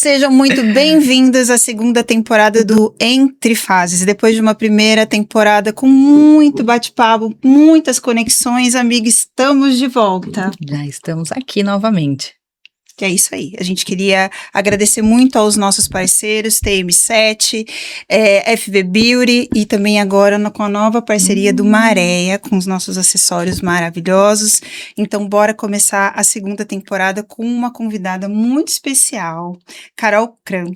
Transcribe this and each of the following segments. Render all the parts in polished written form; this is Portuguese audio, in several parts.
Sejam muito bem-vindas à segunda temporada do Entre Fases. Depois de uma primeira temporada com muito bate-papo, muitas conexões, amiga, estamos de volta. Já estamos aqui novamente. É isso aí. A gente queria agradecer muito aos nossos parceiros, TM7, FB Beauty e também agora com a nova parceria do Maréia, com os nossos acessórios maravilhosos. Então, bora começar a segunda temporada com uma convidada muito especial, Carol Kram.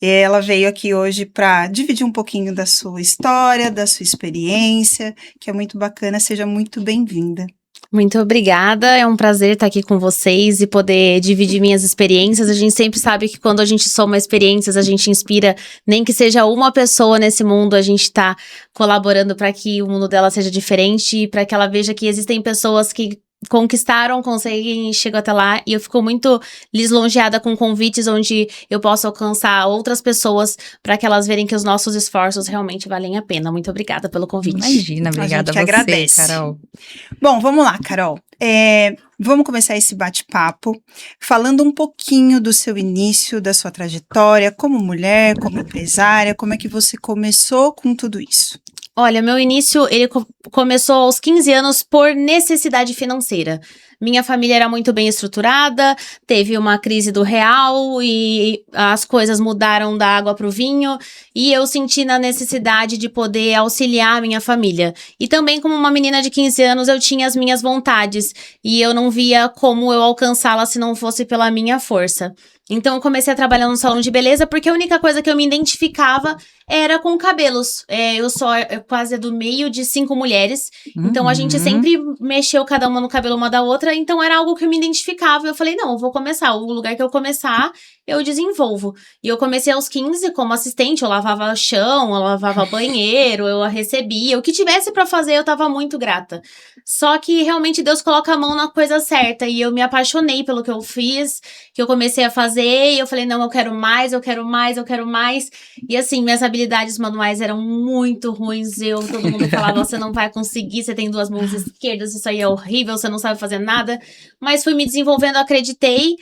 Ela veio aqui hoje para dividir um pouquinho da sua história, da sua experiência, que é muito bacana. Seja muito bem-vinda. Muito obrigada, é um prazer estar aqui com vocês e poder dividir minhas experiências. A gente sempre sabe que quando a gente soma experiências, a gente inspira, nem que seja uma pessoa nesse mundo, a gente está colaborando para que o mundo dela seja diferente e para que ela veja que existem pessoas que conquistaram, conseguem e chegam até lá, e eu fico muito lisonjeada com convites onde eu posso alcançar outras pessoas para que elas verem que os nossos esforços realmente valem a pena. Muito obrigada pelo convite. Imagina, obrigada a você, agradece. Carol. Bom, vamos lá, Carol. Vamos começar esse bate-papo falando um pouquinho do seu início, da sua trajetória como mulher, como empresária, como é que você começou com tudo isso? Olha, meu início, ele começou aos 15 anos por necessidade financeira. Minha família era muito bem estruturada, teve uma crise do real e as coisas mudaram da água para o vinho e eu senti na necessidade de poder auxiliar a minha família. E também como uma menina de 15 anos eu tinha as minhas vontades e eu não via como eu alcançá-las se não fosse pela minha força. Então eu comecei a trabalhar no salão de beleza porque a única coisa que eu me identificava era com cabelos. Eu sou quase do meio de 5 mulheres, então a gente sempre mexeu cada uma no cabelo uma da outra, então era algo que eu me identificava. Eu falei, não, eu vou começar, o lugar que eu começar, eu desenvolvo. E eu comecei aos 15 como assistente, eu lavava o chão, eu lavava banheiro, eu a recebia, o que tivesse pra fazer eu tava muito grata. Só que realmente Deus coloca a mão na coisa certa e eu me apaixonei pelo que eu fiz, que eu comecei a fazer e eu falei, não, eu quero mais, eu quero mais, eu quero mais. E assim, minhas habilidades manuais eram muito ruins, todo mundo falava, você não vai conseguir, você tem 2 mãos esquerdas, isso aí é horrível, você não sabe fazer nada. Mas fui me desenvolvendo, acreditei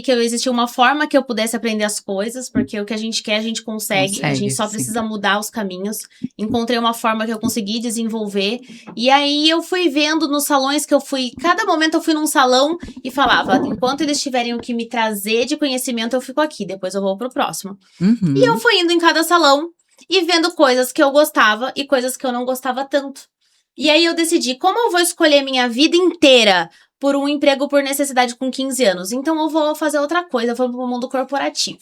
que existia uma forma que eu pudesse aprender as coisas, porque o que a gente quer, a gente consegue, a gente só precisa mudar os caminhos. Encontrei uma forma que eu consegui desenvolver, e aí eu fui vendo nos salões que eu fui, cada momento eu fui num salão e falava, enquanto eles tiverem o que me trazer de conhecimento, eu fico aqui, depois eu vou pro próximo. E eu fui indo em cada salão e vendo coisas que eu gostava e coisas que eu não gostava tanto. E aí eu decidi, como eu vou escolher minha vida inteira por um emprego por necessidade com 15 anos? Então eu vou fazer outra coisa, eu vou pro mundo corporativo.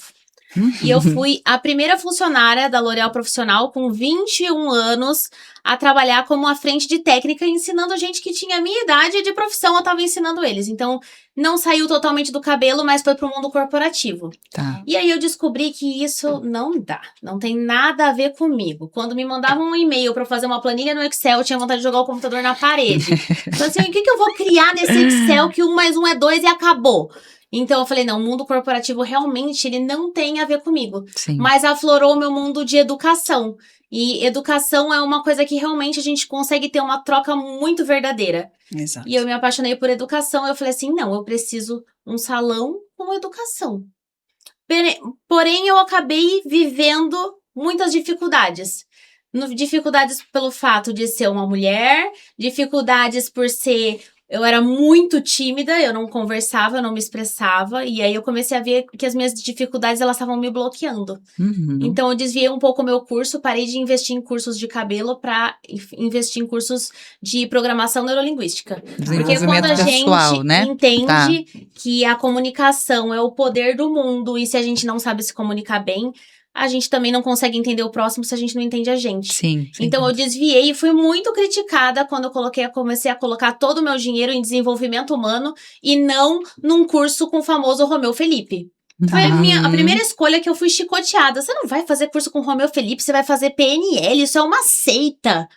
E eu fui a primeira funcionária da L'Oréal Profissional com 21 anos a trabalhar como à frente de técnica, ensinando gente que tinha a minha idade de profissão, eu tava ensinando eles. Então, não saiu totalmente do cabelo, mas foi pro mundo corporativo. Tá. E aí eu descobri que isso não dá, não tem nada a ver comigo. Quando me mandavam um e-mail pra fazer uma planilha no Excel, eu tinha vontade de jogar o computador na parede. Então assim, o que eu vou criar nesse Excel que 1 mais 1 é 2 e acabou? Então eu falei, não, o mundo corporativo realmente ele não tem a ver comigo. Sim. Mas aflorou o meu mundo de educação. E educação é uma coisa que realmente a gente consegue ter uma troca muito verdadeira. Exato. E eu me apaixonei por educação, eu falei assim, não, eu preciso um salão com educação. Porém, eu acabei vivendo muitas dificuldades. Dificuldades pelo fato de ser uma mulher, dificuldades por ser... Eu era muito tímida, eu não conversava, eu não me expressava. E aí eu comecei a ver que as minhas dificuldades, elas estavam me bloqueando. Então eu desviei um pouco o meu curso, parei de investir em cursos de cabelo para investir em cursos de programação neurolinguística. Porque quando a gente entende que a comunicação é o poder do mundo e se a gente não sabe se comunicar bem, a gente também não consegue entender o próximo se a gente não entende a gente. Sim. Então eu desviei e fui muito criticada quando eu comecei a colocar todo o meu dinheiro em desenvolvimento humano e não num curso com o famoso Romeu Felipe. Foi a primeira escolha que eu fui chicoteada. Você não vai fazer curso com o Romeu Felipe, você vai fazer PNL, isso é uma seita.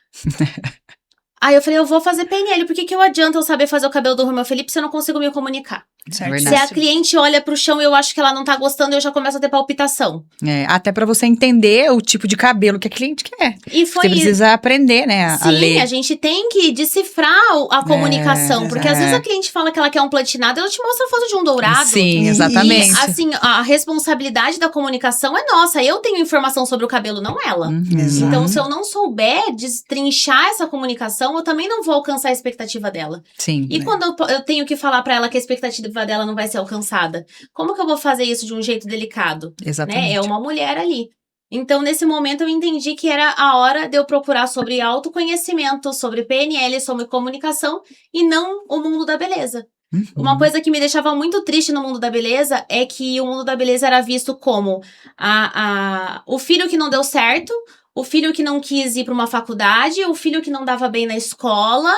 Aí eu falei, eu vou fazer PNL, por que eu adianta eu saber fazer o cabelo do Romeu Felipe se eu não consigo me comunicar? Certo. Se a cliente olha pro chão e eu acho que ela não tá gostando, eu já começo a ter palpitação. Até pra você entender o tipo de cabelo que a cliente quer. E foi Você precisa aprender, né, a Sim, ler. a gente tem que decifrar a comunicação. Porque às vezes a cliente fala que ela quer um platinado, ela te mostra a foto de um dourado. Sim, exatamente. E, assim, a responsabilidade da comunicação é nossa. Eu tenho informação sobre o cabelo, não ela. Exato. Então, se eu não souber destrinchar essa comunicação, eu também não vou alcançar a expectativa dela. Sim. E quando eu tenho que falar pra ela que a expectativa dela não vai ser alcançada, como que eu vou fazer isso de um jeito delicado? Exatamente. Né? É uma mulher ali. Então, nesse momento, eu entendi que era a hora de eu procurar sobre autoconhecimento, sobre PNL, sobre comunicação e não o mundo da beleza. Uma coisa que me deixava muito triste no mundo da beleza é que o mundo da beleza era visto como o filho que não deu certo, o filho que não quis ir para uma faculdade, o filho que não dava bem na escola,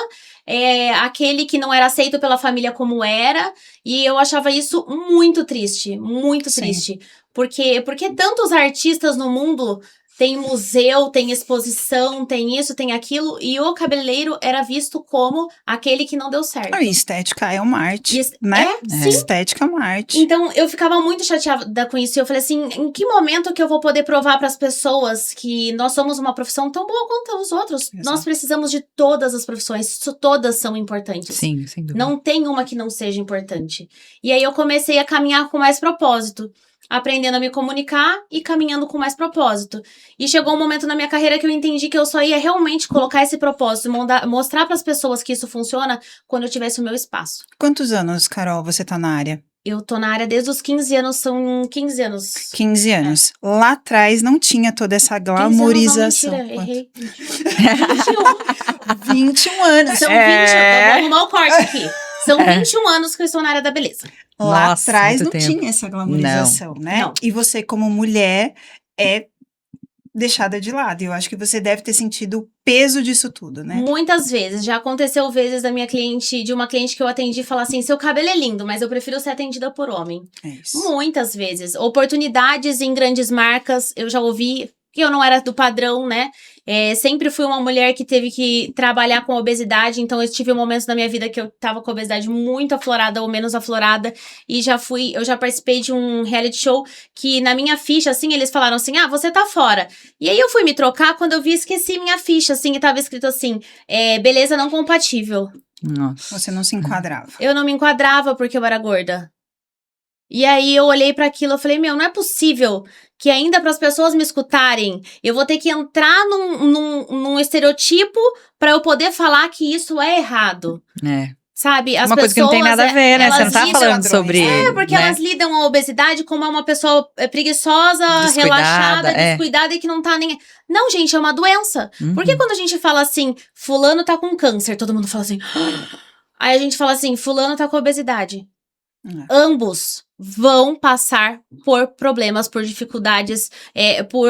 aquele que não era aceito pela família como era, e eu achava isso muito triste, muito triste. Porque tantos artistas no mundo tem museu, tem exposição, tem isso, tem aquilo, e o cabeleireiro era visto como aquele que não deu certo. A estética é uma arte, né? Sim. Estética é uma arte. Então, eu ficava muito chateada com isso. E eu falei assim, em que momento que eu vou poder provar para as pessoas que nós somos uma profissão tão boa quanto os outros? Exato. Nós precisamos de todas as profissões, todas são importantes. Sim, sem dúvida. Não tem uma que não seja importante. E aí, eu comecei a caminhar com mais propósito. Aprendendo a me comunicar e caminhando com mais propósito. E chegou um momento na minha carreira que eu entendi que eu só ia realmente colocar esse propósito, mostrar para as pessoas que isso funciona quando eu tivesse o meu espaço. Quantos anos, Carol, você tá na área? Eu tô na área desde os 15 anos, são 15 anos. 15 anos. Lá atrás não tinha toda essa glamorização. 15 anos, não, mentira, errei. 21 anos. São 20, eu vou arrumar o corte aqui. São 21 anos que eu estou na área da beleza. Lá Nossa, atrás não muito tempo. tinha essa glamorização, né? Não. E você, como mulher, é deixada de lado. Eu acho que você deve ter sentido o peso disso tudo, né? Muitas vezes. Já aconteceu vezes de uma cliente que eu atendi falar assim, seu cabelo é lindo, mas eu prefiro ser atendida por homem. É isso. Muitas vezes. Oportunidades em grandes marcas, eu já ouvi que eu não era do padrão, né? Sempre fui uma mulher que teve que trabalhar com obesidade, então eu tive momentos na minha vida que eu tava com a obesidade muito aflorada ou menos aflorada, e eu já participei de um reality show que na minha ficha, assim, eles falaram assim, você tá fora. E aí eu fui me trocar, quando eu vi, esqueci minha ficha, assim, e tava escrito assim, beleza não compatível. Nossa. Você não se enquadrava. Eu não me enquadrava porque eu era gorda. E aí eu olhei pra aquilo e falei, não é possível que ainda para as pessoas me escutarem, eu vou ter que entrar num estereotipo pra eu poder falar que isso é errado. Sabe? As uma coisa que não tem nada a ver, né? Você não tá falando sobre... porque elas lidam a obesidade como uma pessoa preguiçosa, relaxada, descuidada e que não tá nem... Não, gente, é uma doença. Porque quando a gente fala assim, fulano tá com câncer, todo mundo fala assim... Aí a gente fala assim, fulano tá com obesidade. Ambos vão passar por problemas, por dificuldades, por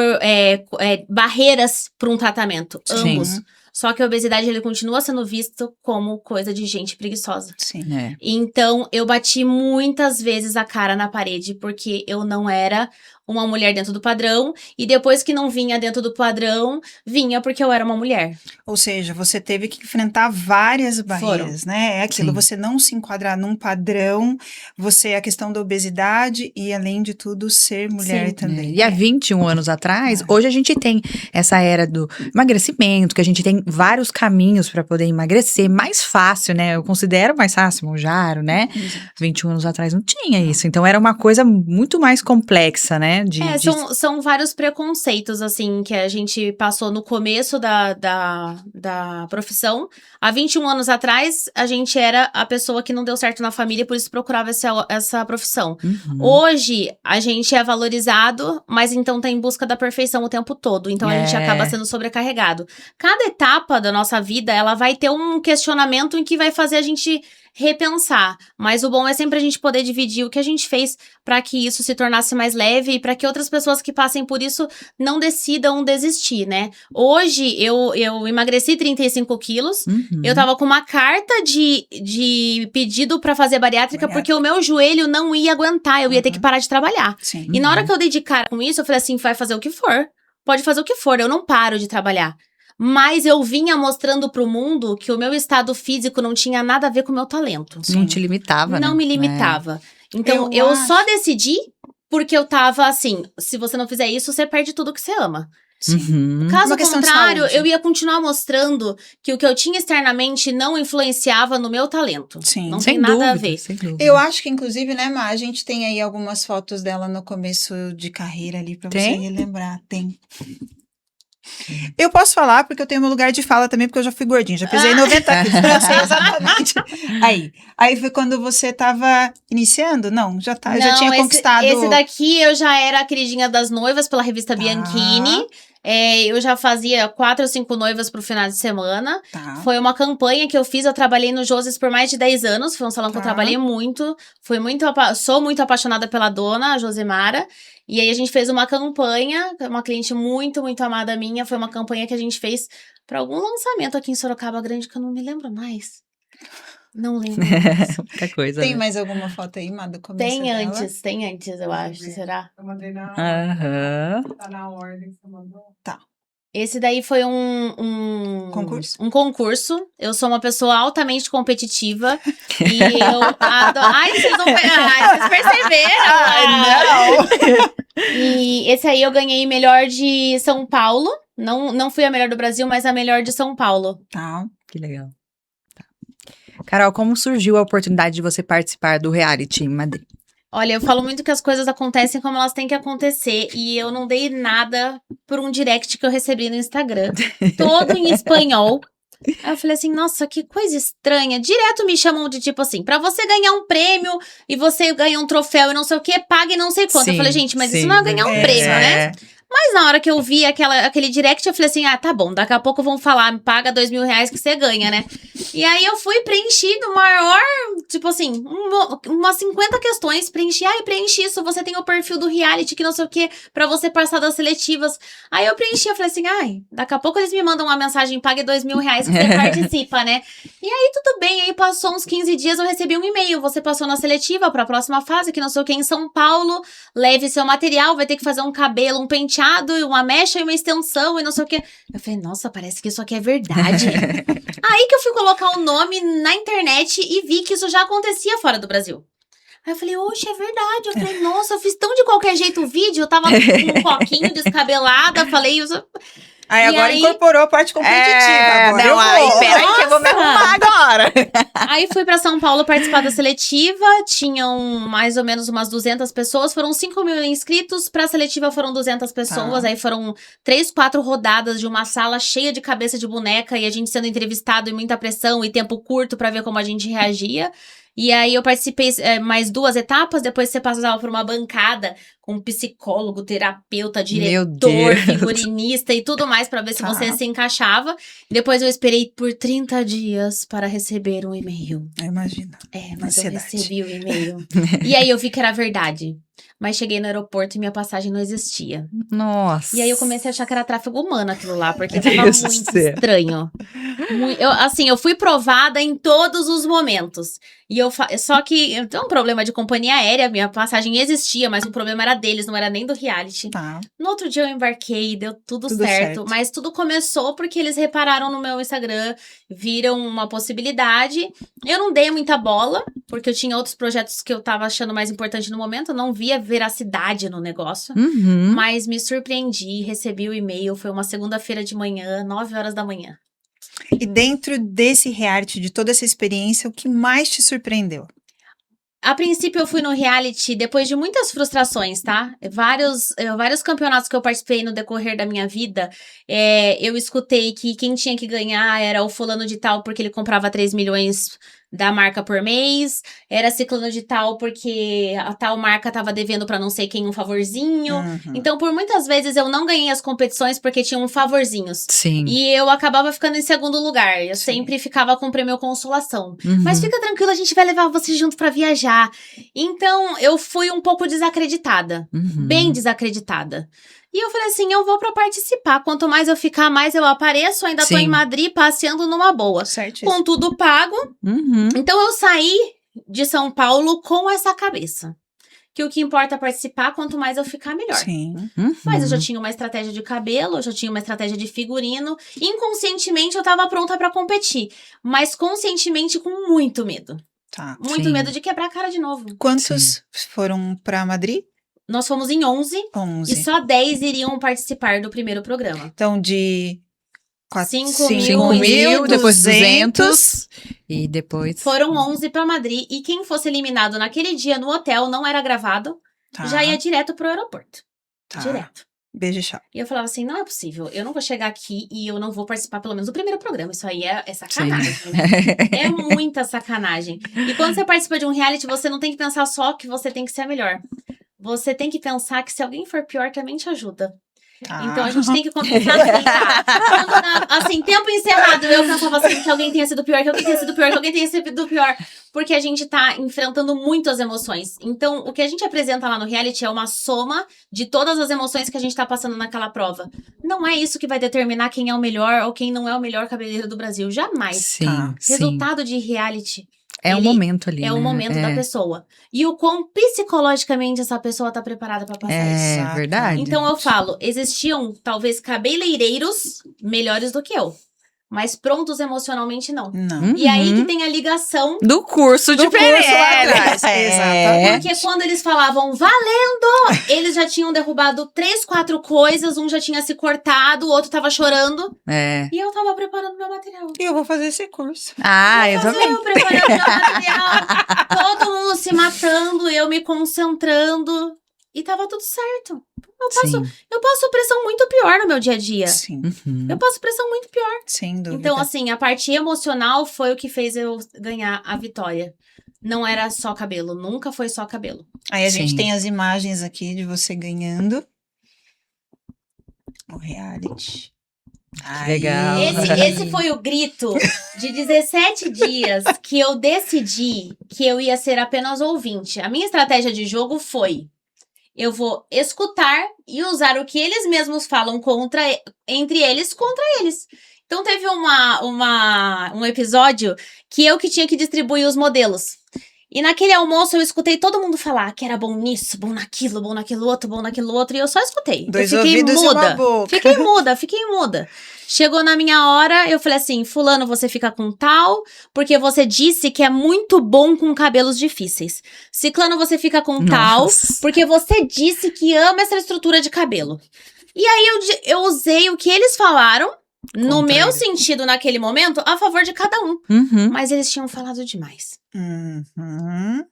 barreiras para um tratamento. Ambos. Sim. Só que a obesidade, ele continua sendo visto como coisa de gente preguiçosa. Sim. Então, eu bati muitas vezes a cara na parede, porque eu não era uma mulher dentro do padrão, e depois que não vinha dentro do padrão, vinha porque eu era uma mulher. Ou seja, você teve que enfrentar várias barreiras, né? É aquilo, você não se enquadrar num padrão, a questão da obesidade e, além de tudo, ser mulher também. E há 21 anos atrás, hoje a gente tem essa era do emagrecimento, que a gente tem vários caminhos para poder emagrecer, mais fácil, né? Eu considero mais fácil, Mounjaro, né? Exato. 21 anos atrás não tinha isso, então era uma coisa muito mais complexa, né? São vários preconceitos, assim, que a gente passou no começo da profissão. Há 21 anos atrás, a gente era a pessoa que não deu certo na família, por isso procurava essa profissão. Hoje, a gente é valorizado, mas então tá em busca da perfeição o tempo todo. Então, a gente acaba sendo sobrecarregado. Cada etapa da nossa vida, ela vai ter um questionamento em que vai fazer a gente repensar, mas o bom é sempre a gente poder dividir o que a gente fez para que isso se tornasse mais leve e para que outras pessoas que passem por isso não decidam desistir, né? Hoje eu emagreci 35 quilos, eu tava com uma carta de pedido para fazer bariátrica porque o meu joelho não ia aguentar, eu ia ter que parar de trabalhar. Sim. E na hora que eu dei de cara com isso, eu falei assim, vai fazer o que for, pode fazer o que for, eu não paro de trabalhar. Mas eu vinha mostrando pro mundo que o meu estado físico não tinha nada a ver com o meu talento. Não te limitava, Não né? me limitava. Então, Eu eu acho. só decidi porque eu tava assim, se você não fizer isso, você perde tudo que você ama. Sim. Uhum. Caso Uma questão de contrário, saúde. eu ia continuar mostrando que o que eu tinha externamente não influenciava no meu talento. Sim. Não Sem tem nada dúvida, a ver. sem dúvida. Eu acho que, inclusive, né, Má, a gente tem aí algumas fotos dela no começo de carreira ali pra você Tem? relembrar. Tem. Eu posso falar porque eu tenho meu lugar de fala também, porque eu já fui gordinha, já pesei 90 quilos, eu sei exatamente. Aí foi quando você tava iniciando? Não, já tinha conquistado. Esse daqui eu já era a queridinha das noivas pela revista Tá. Bianchini. Eu já fazia 4 ou 5 noivas pro final de semana. Tá. Foi uma campanha que eu fiz, eu trabalhei no Joses por mais de 10 anos. Foi um salão que eu Tá. trabalhei muito. Sou muito apaixonada pela dona, a Josemara. E aí a gente fez uma campanha, uma cliente muito, muito amada minha. Foi uma campanha que a gente fez pra algum lançamento aqui em Sorocaba Grande, que eu não me lembro mais. Não lembro mais. Muita coisa, Tem né? mais alguma foto aí, Má, do começo Tem dela? antes, eu acho. Será? Eu mandei na. Aham. Tá na ordem que você mandou. Esse daí foi um Concurso? Um concurso. Eu sou uma pessoa altamente competitiva. E eu adoro. Ai, vocês perceberam? Não! E esse aí eu ganhei melhor de São Paulo. Não fui a melhor do Brasil, mas a melhor de São Paulo. Tá. Que legal. Tá. Carol, como surgiu a oportunidade de você participar do reality em Madrid? Olha, eu falo muito que as coisas acontecem como elas têm que acontecer. E eu não dei nada por um direct que eu recebi no Instagram. Todo em espanhol. Aí eu falei assim, nossa, que coisa estranha. Direto me chamam de tipo assim, pra você ganhar um prêmio e você ganhar um troféu e não sei o que, pague não sei quanto. Eu Sim, falei, gente, mas sim, isso não é ganhar um prêmio, né? Mas na hora que eu vi aquele direct, eu falei assim, tá bom, daqui a pouco vão falar, paga R$2.000 que você ganha, né? E aí eu fui preenchido maior, tipo assim, umas 50 questões, preenchi isso, você tem o perfil do reality, que não sei o que, pra você passar das seletivas. Aí eu preenchi, eu falei assim, daqui a pouco eles me mandam uma mensagem, pague R$2.000 que você participa, né? E aí tudo bem, aí passou uns 15 dias, eu recebi um e-mail, você passou na seletiva pra próxima fase, que não sei o que, em São Paulo, leve seu material, vai ter que fazer um cabelo, um penteado, uma mecha e uma extensão e não sei o que. Eu falei, nossa, parece que isso aqui é verdade. Aí que eu fui colocar o nome na internet e vi que isso já acontecia fora do Brasil. Aí eu falei, oxe, é verdade. Eu falei, nossa, eu fiz tão de qualquer jeito o vídeo, eu tava com um coquinho descabelada, falei... Aí E agora aí- incorporou a parte competitiva. Agora eu não, aí, vou. peraí que eu vou me Nossa! arrumar agora. Aí fui pra São Paulo participar da seletiva, tinham mais ou menos umas 200 pessoas, foram 5.000 inscritos, pra seletiva foram 200 pessoas, Tá. aí foram 3, 4 rodadas de uma sala cheia de cabeça de boneca e a gente sendo entrevistado e muita pressão e tempo curto pra ver como a gente reagia. E aí eu participei mais 2 etapas, depois você passava por uma bancada com um psicólogo, terapeuta, Meu diretor, Deus. figurinista e tudo mais pra ver se Tá. você se encaixava. Depois eu esperei por 30 dias para receber um e-mail. Imagina. Mas eu Ansiedade. recebi o e-mail. E aí eu vi que era verdade. Mas cheguei no aeroporto e minha passagem não existia. Nossa. E aí eu comecei a achar que era tráfego humano aquilo lá, porque Deus tava do muito céu. estranho. Eu fui provada em todos os momentos. E só que eu tenho um problema de companhia aérea, minha passagem existia, mas o problema era deles, não era nem do reality. Tá. No outro dia eu embarquei, deu tudo Tudo certo, certo. mas tudo começou porque eles repararam no meu Instagram, viram uma possibilidade. Eu não dei muita bola, porque eu tinha outros projetos que eu tava achando mais importante no momento, eu não via veracidade no negócio. Uhum. Mas me surpreendi, recebi o e-mail, foi uma segunda-feira de manhã, 9 horas da manhã. E dentro desse reality, de toda essa experiência, o que mais te surpreendeu? A princípio, eu fui no reality depois de muitas frustrações, tá? Vários campeonatos que eu participei no decorrer da minha vida, eu escutei que quem tinha que ganhar era o fulano de tal porque ele comprava 3 milhões da marca por mês, era ciclano de tal porque a tal marca tava devendo pra não sei quem um favorzinho. Uhum. Então, por muitas vezes, eu não ganhei as competições porque tinham favorzinhos. Sim. E eu acabava ficando em segundo lugar. Eu Sim. sempre ficava com o prêmio consolação. Uhum. Mas fica tranquilo, a gente vai levar você junto pra viajar. Então, eu fui um pouco desacreditada. Uhum. Bem desacreditada. E eu falei assim, eu vou pra participar. Quanto mais eu ficar, mais eu apareço. Ainda tô Sim. em Madrid, passeando numa boa. Certíssimo. Com tudo pago. Uhum. Então, eu saí de São Paulo com essa cabeça. que o que importa é participar, quanto mais eu ficar, melhor. Sim. Mas eu já tinha uma estratégia de cabelo, eu já tinha uma estratégia de figurino. Inconscientemente eu tava pronta pra competir. Mas conscientemente com muito medo. Tá. Muito Sim. medo de quebrar a cara de novo. Quantos foram pra Madrid? Nós fomos em 11 e 11. só 10 iriam participar do primeiro programa. Então, de 5 5.000, depois 200. 200 e depois... Foram 11 pra Madrid e quem fosse eliminado naquele dia no hotel, não era gravado, Tá, já ia direto pro aeroporto. tá. Direto. Beijo, tchau. E eu falava assim, não é possível, eu não vou chegar aqui e eu não vou participar pelo menos do primeiro programa. Isso aí é sacanagem, né? É muita sacanagem. E quando você participa de um reality, você não tem que pensar só que você tem que ser a melhor. Você tem que pensar que se alguém for pior, também te ajuda. Tá. Então a gente tem que começar assim, tá? Assim, tempo encerrado, eu pensava assim, que alguém tenha sido pior, que alguém tenha sido pior, que alguém tenha sido pior. Porque a gente tá enfrentando muitas emoções. Então, o que a gente apresenta lá no reality é uma soma de todas as emoções que a gente tá passando naquela prova. Não é isso que vai determinar quem é o melhor ou quem não é o melhor cabeleireiro do Brasil. Jamais. Sim, Tá. sim. Resultado de reality É o ele momento ali, é o né? momento da pessoa. E o quão psicologicamente essa pessoa tá preparada pra passar isso. É Exato. verdade. Então eu falo, existiam talvez cabeleireiros melhores do que eu, mas prontos emocionalmente não. Não. E aí que Uhum. tem a ligação, Do curso de Do curso lá PNL. atrás, exatamente. porque quando eles falavam valendo, eles já tinham derrubado 3, 4 coisas, um já tinha se cortado, o outro tava chorando, É. e eu tava preparando meu material. E eu vou fazer esse curso. Ah, eu também. Eu preparando meu material, todo mundo se matando, eu me concentrando, e tava tudo certo. Sim. Eu passo pressão muito pior no meu dia a dia. Sim, Uhum. Eu passo pressão muito pior. sem dúvida. Então, assim, a parte emocional foi o que fez eu ganhar a vitória. Não era só cabelo, nunca foi só cabelo. Aí a gente Sim. tem as imagens aqui de você ganhando o reality. Aí. legal. Esse foi o grito de 17 dias que eu decidi que eu ia ser apenas ouvinte. A minha estratégia de jogo foi: eu vou escutar e usar o que eles mesmos falam entre eles contra eles. Então teve um episódio que eu que tinha que distribuir os modelos. E naquele almoço eu escutei todo mundo falar que era bom nisso, bom naquilo outro, e eu só escutei. Dois eu fiquei ouvidos muda. e uma boca. Fiquei muda. Chegou na minha hora, eu falei assim, fulano, você fica com tal, porque você disse que é muito bom com cabelos difíceis. Ciclano, você fica com tal, Nossa. porque você disse que ama essa estrutura de cabelo. E aí eu usei o que eles falaram, no Contra meu ele. sentido naquele momento, a favor de cada um. Uhum. Mas eles tinham falado demais. Uhum.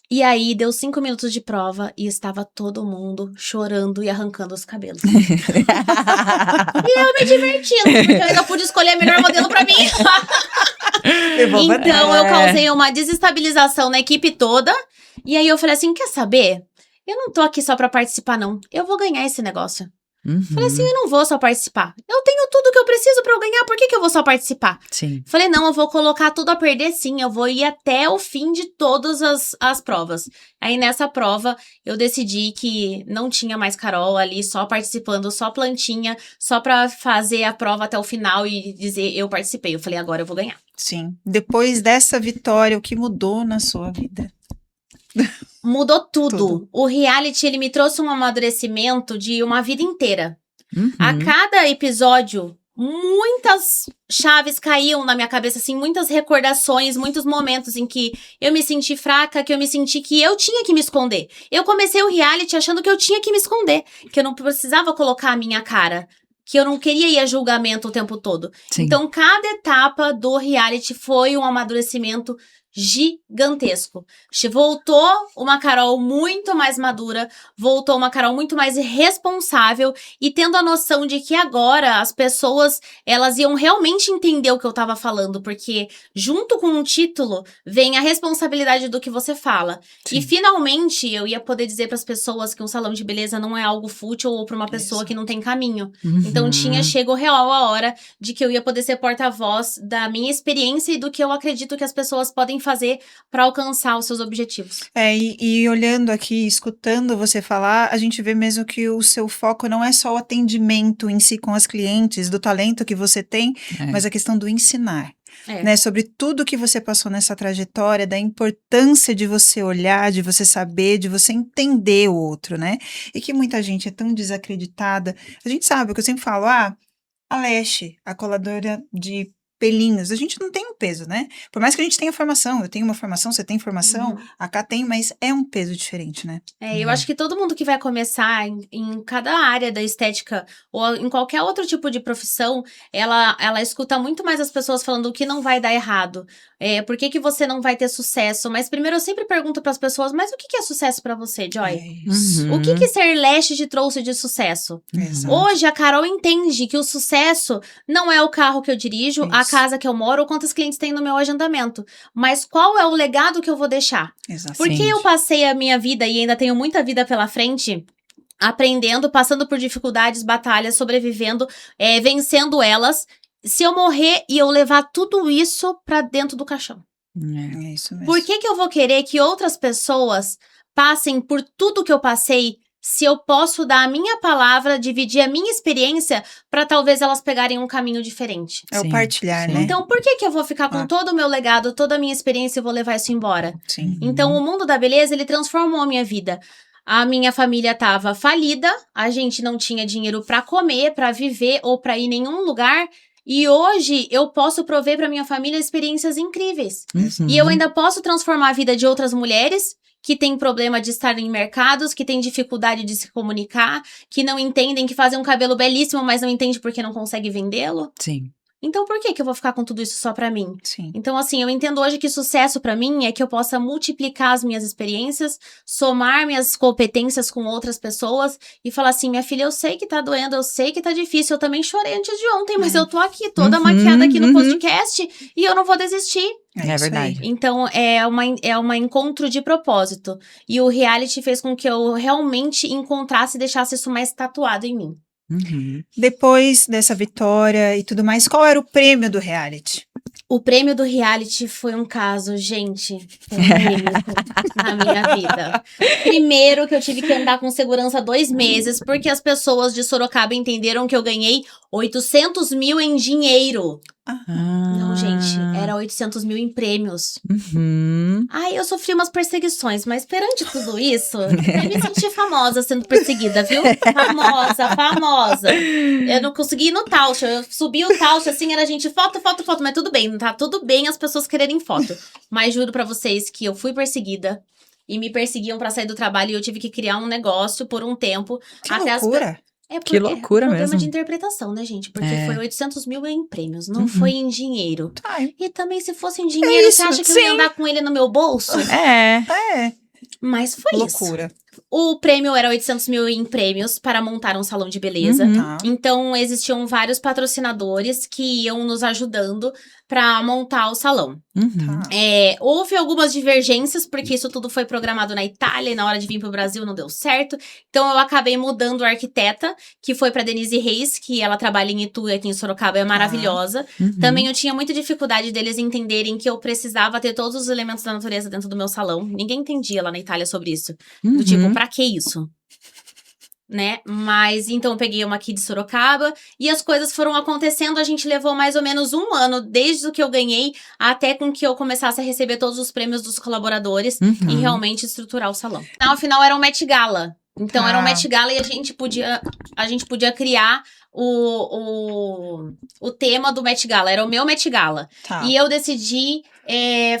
E aí, deu 5 minutos de prova e estava todo mundo chorando e arrancando os cabelos. E eu me divertindo, porque eu ainda pude escolher o melhor modelo pra mim. Então, eu causei uma desestabilização na equipe toda. E aí, eu falei assim, quer saber? Eu não tô aqui só pra participar, não. Eu vou ganhar esse negócio. Uhum. Falei assim, eu não vou só participar. Eu tenho tudo que eu preciso pra eu ganhar, por que eu vou só participar? Sim. Falei, não, eu vou colocar tudo a perder sim, eu vou ir até o fim de todas as provas. Aí nessa prova, eu decidi que não tinha mais Carol ali, só participando, só plantinha, só pra fazer a prova até o final e dizer, eu participei. Eu falei, agora eu vou ganhar. Sim. Depois dessa vitória, o que mudou na sua vida? Mudou tudo. Tudo. O reality, ele me trouxe um amadurecimento de uma vida inteira. Uhum. A cada episódio, muitas chaves caíam na minha cabeça, assim, muitas recordações, muitos momentos em que eu me senti fraca, que eu me senti que eu tinha que me esconder. Eu comecei o reality achando que eu tinha que me esconder, que eu não precisava colocar a minha cara, que eu não queria ir a julgamento o tempo todo. Sim. Então, cada etapa do reality foi um amadurecimento gigantesco. Voltou uma Carol muito mais madura, voltou uma Carol muito mais responsável e tendo a noção de que agora as pessoas, elas iam realmente entender o que eu tava falando, porque junto com o título vem a responsabilidade do que você fala. Sim. E finalmente eu ia poder dizer para as pessoas que um salão de beleza não é algo fútil ou para uma pessoa Isso. que não tem caminho. Uhum. Então chegou real a hora de que eu ia poder ser porta-voz da minha experiência e do que eu acredito que as pessoas podem fazer para alcançar os seus objetivos. E olhando aqui, escutando você falar, a gente vê mesmo que o seu foco não é só o atendimento em si com as clientes, do talento que você tem, É. mas a questão do ensinar. né? Sobre tudo que você passou nessa trajetória, da importância de você olhar, de você saber, de você entender o outro, né? E que muita gente é tão desacreditada. A gente sabe, o que eu sempre falo, a Leste, a coladora de pelinhos, a gente não tem um peso, né? Por mais que a gente tenha formação, eu tenho uma formação, você tem formação, a Cá tem, mas é um peso diferente, né? Eu acho que todo mundo que vai começar em cada área da estética ou em qualquer outro tipo de profissão, ela escuta muito mais as pessoas falando o que não vai dar errado. Por que você não vai ter sucesso? Mas primeiro eu sempre pergunto para as pessoas, mas o que é sucesso para você, Joy? O que ser Leste te trouxe de sucesso? Exato. Hoje a Carol entende que o sucesso não é o carro que eu dirijo, a Isso. casa que eu moro ou quantos clientes tem no meu agendamento. Mas qual é o legado que eu vou deixar? Exato. Porque eu passei a minha vida e ainda tenho muita vida pela frente, aprendendo, passando por dificuldades, batalhas, sobrevivendo, vencendo elas. Se eu morrer e eu levar tudo isso pra dentro do caixão? É isso mesmo. Por que eu vou querer que outras pessoas passem por tudo que eu passei, se eu posso dar a minha palavra, dividir a minha experiência, pra talvez elas pegarem um caminho diferente? É o partilhar, né? Então, por que eu vou ficar com todo o meu legado, toda a minha experiência e vou levar isso embora? Sim. Então, o mundo da beleza, ele transformou a minha vida. A minha família tava falida, a gente não tinha dinheiro pra comer, pra viver ou pra ir em nenhum lugar. E hoje, eu posso prover pra minha família experiências incríveis. E eu ainda posso transformar a vida de outras mulheres que têm problema de estar em mercados, que têm dificuldade de se comunicar, que não entendem, que fazem um cabelo belíssimo, mas não entendem porque não consegue vendê-lo. Sim. Então, por que eu vou ficar com tudo isso só pra mim? Sim. Então, assim, eu entendo hoje que sucesso pra mim é que eu possa multiplicar as minhas experiências, somar minhas competências com outras pessoas e falar assim, minha filha, eu sei que tá doendo, eu sei que tá difícil, eu também chorei antes de ontem, mas eu tô aqui toda maquiada aqui no podcast e eu não vou desistir. É isso verdade. aí. Então, é uma encontro de propósito. E o reality fez com que eu realmente encontrasse e deixasse isso mais tatuado em mim. Depois dessa vitória e tudo mais, qual era o prêmio do reality? O prêmio do reality foi um caso, gente, polêmico na minha vida. Primeiro que eu tive que andar com segurança 2 meses, porque as pessoas de Sorocaba entenderam que eu ganhei 800 mil em dinheiro. Não, gente, era 800 mil em prêmios. Ai, eu sofri umas perseguições, mas perante tudo isso, eu me senti famosa sendo perseguida, viu? Famosa. Eu não consegui ir no Tausch, eu subi o Tausch, assim, era gente, foto, mas tudo bem, tá tudo bem as pessoas quererem foto. Mas juro pra vocês que eu fui perseguida e me perseguiam pra sair do trabalho e eu tive que criar um negócio por um tempo. Que loucura! Que loucura problema mesmo. de interpretação, né, gente? Porque foi 800 mil em prêmios, não foi em dinheiro. E também, se fosse em dinheiro, você acha que eu ia andar com ele no meu bolso? É. Mas foi Loucura. isso. O prêmio era 800 mil em prêmios para montar um salão de beleza. Tá. Então, existiam vários patrocinadores que iam nos ajudando para montar o salão. Tá. Houve algumas divergências, porque isso tudo foi programado na Itália e na hora de vir pro Brasil não deu certo. Então, eu acabei mudando a arquiteta, que foi pra Denise Reis, que ela trabalha em Itu e aqui em Sorocaba, é maravilhosa. Também eu tinha muita dificuldade deles entenderem que eu precisava ter todos os elementos da natureza dentro do meu salão. Ninguém entendia lá na Itália sobre isso. Do tipo, pra que isso? Né? Mas então eu peguei uma aqui de Sorocaba e as coisas foram acontecendo. A gente levou mais ou menos 1 ano, desde o que eu ganhei até com que eu começasse a receber todos os prêmios dos colaboradores e realmente estruturar o salão. Afinal, era um Met Gala. Então era um Met Gala e a gente podia criar o tema do Met Gala. Era o meu Met Gala. Tá. E eu decidi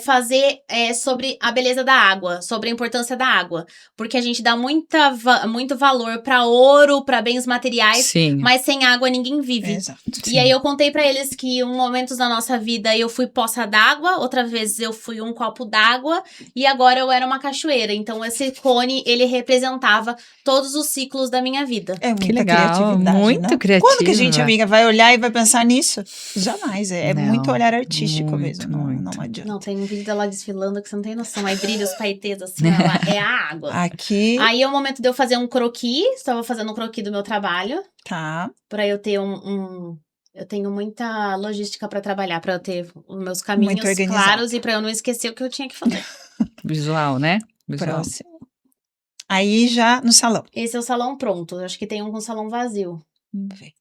fazer sobre a beleza da água, sobre a importância da água. Porque a gente dá muito valor pra ouro, pra bens materiais, Sim. mas sem água ninguém vive. Exato. E aí eu contei pra eles que em momentos da nossa vida eu fui poça d'água, outra vez eu fui um copo d'água e agora eu era uma cachoeira. Então esse cone, ele representava todos os ciclos da minha vida. É muita Que legal, criatividade, muito né? criativa. Quando que a gente, amiga, vai olhar e vai pensar nisso? Jamais. É Não, muito olhar artístico muito, mesmo. Não adianta. Não, tem um vídeo dela desfilando que você não tem noção. Aí brilha os paetês assim, ela é a água. Aqui. Aí é o momento de eu fazer um croquis. Estava fazendo um croquis do meu trabalho. Tá. Pra eu ter eu tenho muita logística pra trabalhar, pra eu ter os meus caminhos Muito organizado. claros e pra eu não esquecer o que eu tinha que fazer. Visual, né? Visual. Próximo. Aí já no salão. Esse é o salão pronto. Eu acho que tem um com salão vazio. Vamos ver.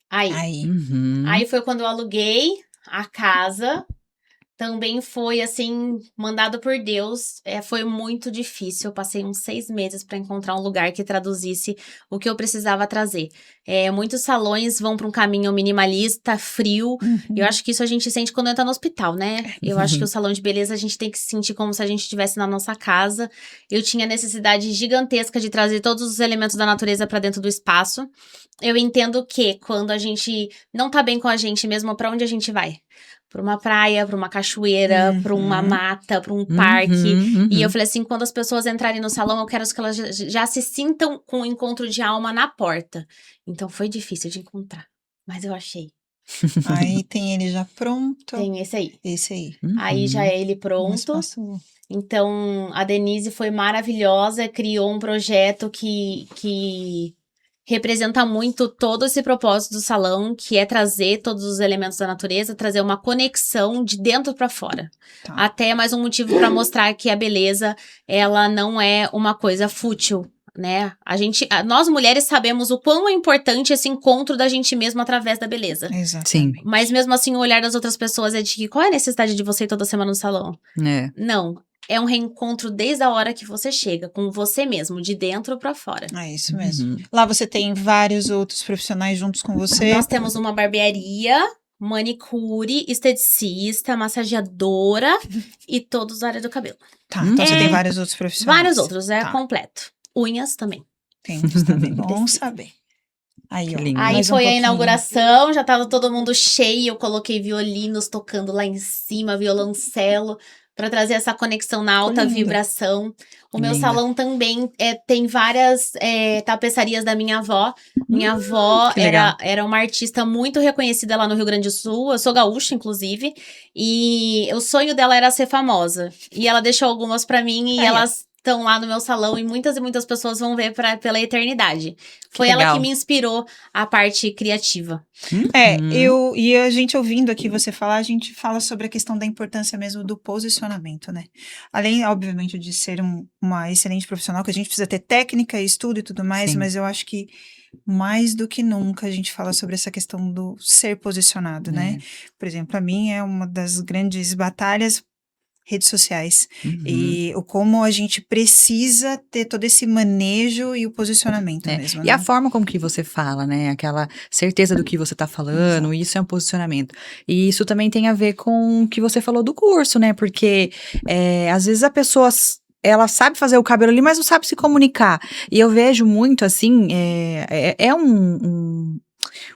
Aí Aí. Uhum. foi quando eu aluguei a casa. também foi, assim, mandado por Deus. Foi muito difícil. Eu passei uns 6 meses para encontrar um lugar que traduzisse o que eu precisava trazer. Muitos salões vão para um caminho minimalista, frio. Eu acho que isso a gente sente quando entra no hospital, né? Eu acho que o salão de beleza a gente tem que se sentir como se a gente estivesse na nossa casa. Eu tinha necessidade gigantesca de trazer todos os elementos da natureza para dentro do espaço. Eu entendo que quando a gente não tá bem com a gente mesmo, para onde a gente vai? Pra uma praia, pra uma cachoeira, pra uma mata, pra um parque. E eu falei assim, quando as pessoas entrarem no salão, eu quero que elas já se sintam com o encontro de alma na porta. Então foi difícil de encontrar, mas eu achei. Aí tem ele já pronto. Tem esse aí. Esse aí. Aí já é ele Um pronto. espaço. Então a Denise foi maravilhosa, criou um projeto que representa muito todo esse propósito do salão, que é trazer todos os elementos da natureza, trazer uma conexão de dentro para fora. Tá. Até mais um motivo para mostrar que a beleza, ela não é uma coisa fútil, né? Nós mulheres sabemos o quão é importante esse encontro da gente mesma através da beleza. Exatamente. Sim. Mas mesmo assim, o olhar das outras pessoas é de que qual é a necessidade de você ir toda semana no salão? Não. É um reencontro desde a hora que você chega, com você mesmo, de dentro para fora. É isso mesmo. Lá você tem vários outros profissionais juntos com você. Nós temos uma barbearia, manicure, esteticista, massageadora e todos da área do cabelo. Tá, então você tem vários outros profissionais. Vários outros, Tá. completo. Unhas também. Temos também, bom saber. Aí, ó. lindo. Aí mais um foi a pouquinho. inauguração, já tava todo mundo cheio, eu coloquei violinos tocando lá em cima, violoncelo, para trazer essa conexão na alta lindo. vibração. O meu Linda. salão também tem várias tapeçarias da minha avó. Minha avó que legal. era uma artista muito reconhecida lá no Rio Grande do Sul. Eu sou gaúcha, inclusive. E o sonho dela era ser famosa. E ela deixou algumas para mim e Aí, ó. elas estão lá no meu salão e muitas pessoas vão ver pela eternidade. Foi legal. ela que me inspirou a parte criativa. E a gente ouvindo aqui você falar, a gente fala sobre a questão da importância mesmo do posicionamento, né? Além, obviamente, de ser uma excelente profissional, que a gente precisa ter técnica, estudo e tudo mais, Sim. mas eu acho que mais do que nunca a gente fala sobre essa questão do ser posicionado, né? Por exemplo, a mim é uma das grandes batalhas redes sociais e o como a gente precisa ter todo esse manejo e o posicionamento mesmo, E né? a forma como que você fala, né? Aquela certeza do que você tá falando, isso é um posicionamento. E isso também tem a ver com o que você falou do curso, né? Porque às vezes a pessoa ela sabe fazer o cabelo ali, mas não sabe se comunicar. E eu vejo muito assim,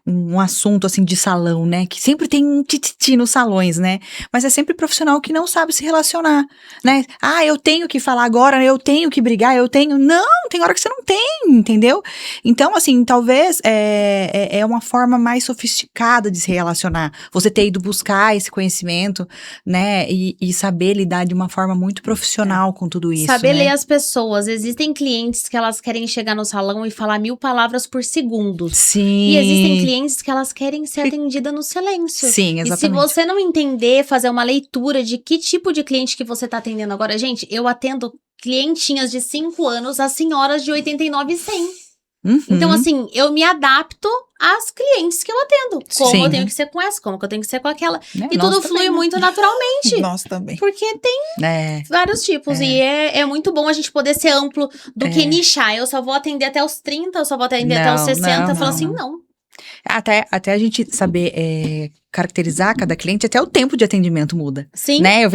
um assunto, assim, de salão, né? Que sempre tem um tititi nos salões, né? Mas é sempre profissional que não sabe se relacionar, né? Ah, eu tenho que falar agora, eu tenho que brigar, Não, tem hora que você não tem, entendeu? Então, assim, talvez é uma forma mais sofisticada de se relacionar. Você ter ido buscar esse conhecimento, né? E saber lidar de uma forma muito profissional com tudo isso, Saber né? ler as pessoas. Existem clientes que elas querem chegar no salão e falar 1000 palavras por segundo. Sim. E existem clientes que elas querem ser atendidas no silêncio. Sim, E se exatamente. você não entender, fazer uma leitura de que tipo de cliente que você tá atendendo agora. Gente, eu atendo clientinhas de 5 anos a senhoras de 89 e 100. Então, assim, eu me adapto às clientes que eu atendo. Como Sim. eu tenho que ser com essa, como que eu tenho que ser com aquela. Né? E Nós tudo também, flui né? muito naturalmente. Nós também. Porque tem vários tipos. E é muito bom a gente poder ser amplo do que nichar. Eu só vou atender até os 30, eu só vou atender até os 60. Eu falo assim, não. Até a gente saber caracterizar cada cliente, até o tempo de atendimento muda. Sim. Né? Eu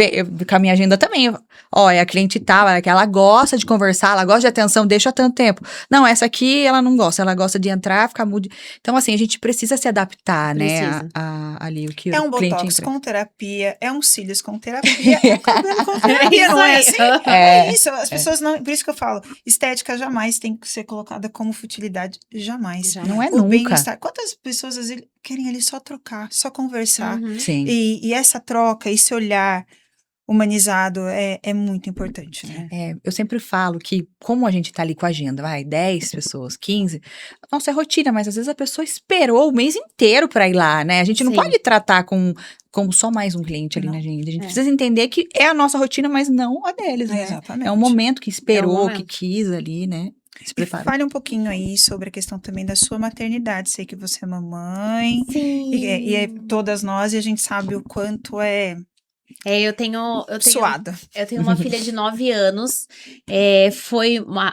com a minha agenda também. É a cliente tal, que ela gosta de conversar, ela gosta de atenção, deixa tanto tempo. Não, essa aqui ela não gosta, ela gosta de entrar, ficar muda. Então, assim, a gente precisa se adaptar, Precisa. né? Ali o que É um o cliente botox entrega. com terapia, é um cílios com terapia, é um cabelo com terapia, não é isso assim? aí. É isso, as pessoas não, por isso que eu falo, estética jamais tem que ser colocada como futilidade, jamais. Não é O nunca. bem-estar, quantas pessoas às vezes querem ali só trocar, só conversar, Uhum. Sim. e essa troca, esse olhar humanizado é muito importante, né? Eu sempre falo que, como a gente tá ali com a agenda, 10 pessoas, 15, nossa, é rotina, mas às vezes a pessoa esperou o mês inteiro pra ir lá, né? A gente não Sim. pode tratar como só mais um cliente ali Não. na agenda. A gente precisa entender que é a nossa rotina, mas não a deles, né? Exatamente. É um momento que esperou, É um momento. que quis ali, né? Se preparou. Fale um pouquinho aí sobre a questão também da sua maternidade. Sei que você é mamãe, Sim. e todas nós, e a gente sabe o quanto é Eu tenho Suada. Eu tenho uma filha de 9 anos.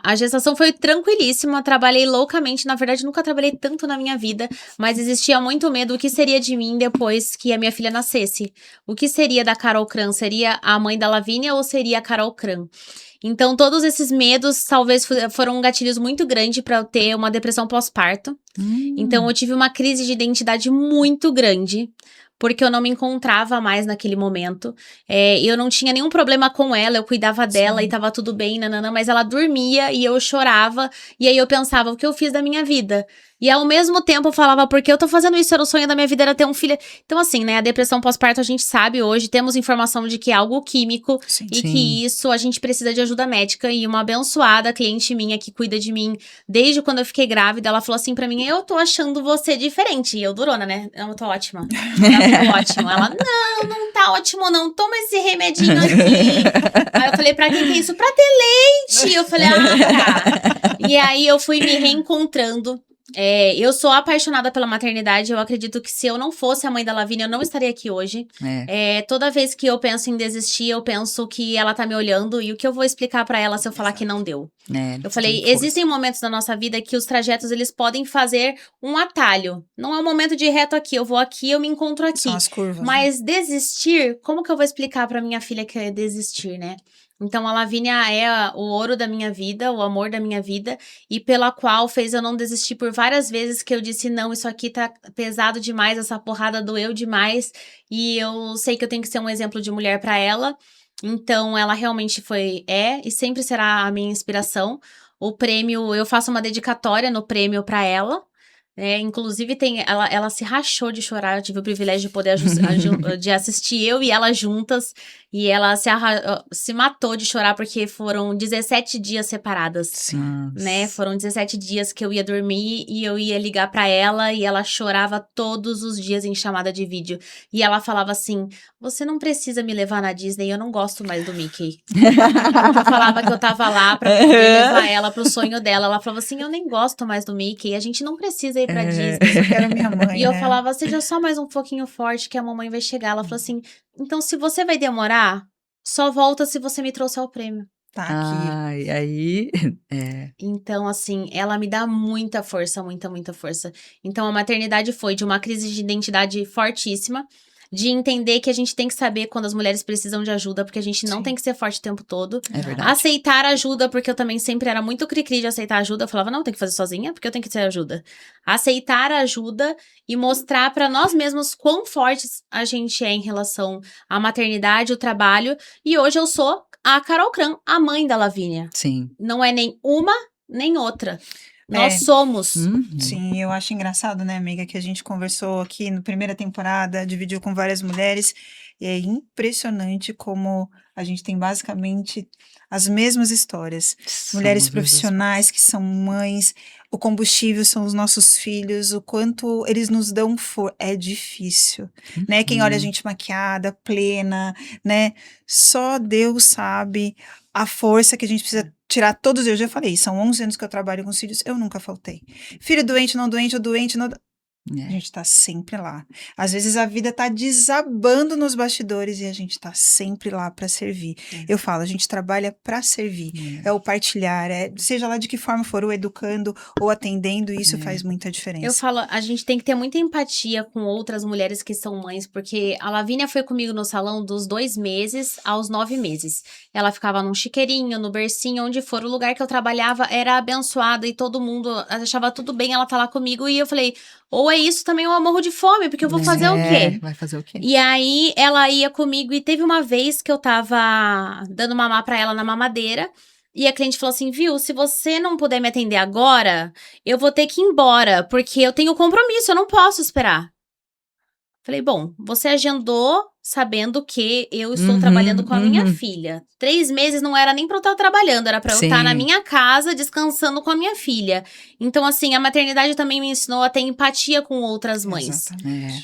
A gestação foi tranquilíssima. Trabalhei loucamente. Na verdade, nunca trabalhei tanto na minha vida. Mas existia muito medo. O que seria de mim depois que a minha filha nascesse? O que seria da Carol Cran? Seria a mãe da Lavínia ou seria a Carol Cran? Então, todos esses medos talvez foram gatilhos muito grandes para eu ter uma depressão pós-parto. Então, eu tive uma crise de identidade muito grande. Porque eu não me encontrava mais naquele momento. Eu não tinha nenhum problema com ela, eu cuidava dela e tava tudo bem, nanana, mas ela dormia e eu chorava. E aí eu pensava, o que eu fiz da minha vida? E ao mesmo tempo eu falava, por que eu tô fazendo isso? Era o sonho da minha vida, era ter um filho. Então assim, né, a depressão pós-parto a gente sabe hoje, temos informação de que é algo químico. Sim. E que isso a gente precisa de ajuda médica. E uma abençoada cliente minha que cuida de mim desde quando eu fiquei grávida, ela falou assim pra mim, eu tô achando você diferente. E eu durona, né? Eu tô ótima. Ótimo. Ela, não tá ótimo não, toma esse remedinho aqui. Aí eu falei, pra que é isso? Pra ter leite. Eu falei, tá. E aí eu fui me reencontrando. Eu sou apaixonada pela maternidade, eu acredito que se eu não fosse a mãe da Lavínia, eu não estaria aqui hoje. Toda vez que eu penso em desistir, eu penso que ela tá me olhando e o que eu vou explicar pra ela se eu falar que não deu? Eu falei, existem momentos na nossa vida que os trajetos, eles podem fazer um atalho. Não é um momento de reto aqui, eu vou aqui, eu me encontro aqui. São as curvas. Mas desistir, como que eu vou explicar pra minha filha que é desistir, né? Então, a Lavínia é o ouro da minha vida, o amor da minha vida, e pela qual fez eu não desistir por várias vezes que eu disse, não, isso aqui tá pesado demais, essa porrada doeu demais, e eu sei que eu tenho que ser um exemplo de mulher pra ela. Então, ela realmente e sempre será a minha inspiração. O prêmio, eu faço uma dedicatória no prêmio pra ela. Inclusive, ela se rachou de chorar. Eu tive o privilégio de poder de assistir eu e ela juntas. E ela se matou de chorar porque foram 17 dias separadas. Sim. Né? Foram 17 dias que eu ia dormir e eu ia ligar pra ela e ela chorava todos os dias em chamada de vídeo. E ela falava assim, você não precisa me levar na Disney, eu não gosto mais do Mickey. Eu falava que eu tava lá pra poder levar ela pro sonho dela. Ela falava assim, eu nem gosto mais do Mickey, a gente não precisa ir pra Disney. Eu quero minha mãe, E eu né? falava, seja só mais um pouquinho forte que a mamãe vai chegar. Ela falou assim, então se você vai demorar, só volta se você me trouxer o prêmio. Tá aqui. Ai, aí... Então, assim, ela me dá muita força, muita, muita força. Então, a maternidade foi de uma crise de identidade fortíssima, de entender que a gente tem que saber quando as mulheres precisam de ajuda, porque a gente não tem que ser forte o tempo todo. É verdade. Aceitar ajuda, porque eu também sempre era muito cri-cri de aceitar ajuda. Eu falava, não, eu tenho que fazer sozinha, porque eu tenho que ter ajuda. Aceitar ajuda e mostrar pra nós mesmos quão fortes a gente é em relação à maternidade, o trabalho. E hoje eu sou a Carol Cran, a mãe da Lavínia. Sim. Não é nem uma, nem outra. Nós somos. Sim, eu acho engraçado, né, amiga, que a gente conversou aqui na primeira temporada, dividiu com várias mulheres, e é impressionante como a gente tem basicamente as mesmas histórias. Mulheres profissionais que são mães, o combustível são os nossos filhos, o quanto eles nos dão é difícil, né? Quem olha a gente maquiada, plena, né? Só Deus sabe a força que a gente precisa tirar todos os dias. Eu já falei, são 11 anos que eu trabalho com os filhos, eu nunca faltei. Filho doente, não doente, ou doente, não... A gente tá sempre lá. Às vezes a vida tá desabando nos bastidores e a gente tá sempre lá pra servir. Eu falo, a gente trabalha pra servir. É o partilhar, seja lá de que forma for, ou educando, ou atendendo, isso faz muita diferença. Eu falo, a gente tem que ter muita empatia com outras mulheres que são mães, porque a Lavínia foi comigo no salão dos 2 meses aos 9 meses. Ela ficava num chiqueirinho, no bercinho, onde for. O lugar que eu trabalhava era abençoada e todo mundo achava tudo bem ela tá lá comigo. E eu falei, ou é isso também, eu morro de fome, porque eu vou fazer o quê? Vai fazer o quê? E aí, ela ia comigo e teve uma vez que eu tava dando mamar pra ela na mamadeira. E a cliente falou assim, viu, se você não puder me atender agora, eu vou ter que ir embora, porque eu tenho compromisso, eu não posso esperar. Falei, bom, você agendou sabendo que eu estou trabalhando com a minha filha. 3 meses não era nem pra eu estar trabalhando, era pra eu estar na minha casa, descansando com a minha filha. Então, assim, a maternidade também me ensinou a ter empatia com outras mães.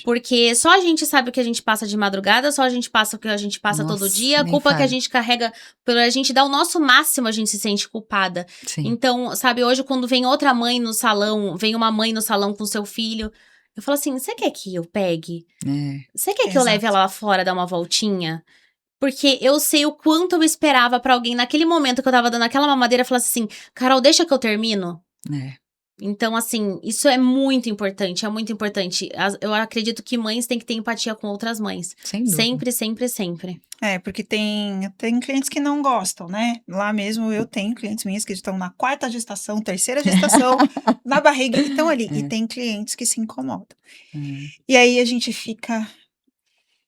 Porque só a gente sabe o que a gente passa de madrugada, só a gente passa o que a gente passa todo dia. A culpa que a gente carrega, por a gente dar o nosso máximo, a gente se sente culpada. Sim. Então, sabe, hoje quando vem outra mãe no salão, vem uma mãe no salão com seu filho... Eu falo assim, você quer que eu pegue? Você quer que eu leve ela lá fora, dar uma voltinha? Porque eu sei o quanto eu esperava pra alguém, naquele momento que eu tava dando aquela mamadeira, falar assim, Carol, deixa que eu termino. Então, assim, isso é muito importante, é muito importante. Eu acredito que mães têm que ter empatia com outras mães. Sem dúvida. Sempre, sempre, sempre. Porque tem clientes que não gostam, né? Lá mesmo eu tenho clientes minhas que estão na 4ª gestação, 3ª gestação, na barriga, e estão ali. E tem clientes que se incomodam. E aí a gente fica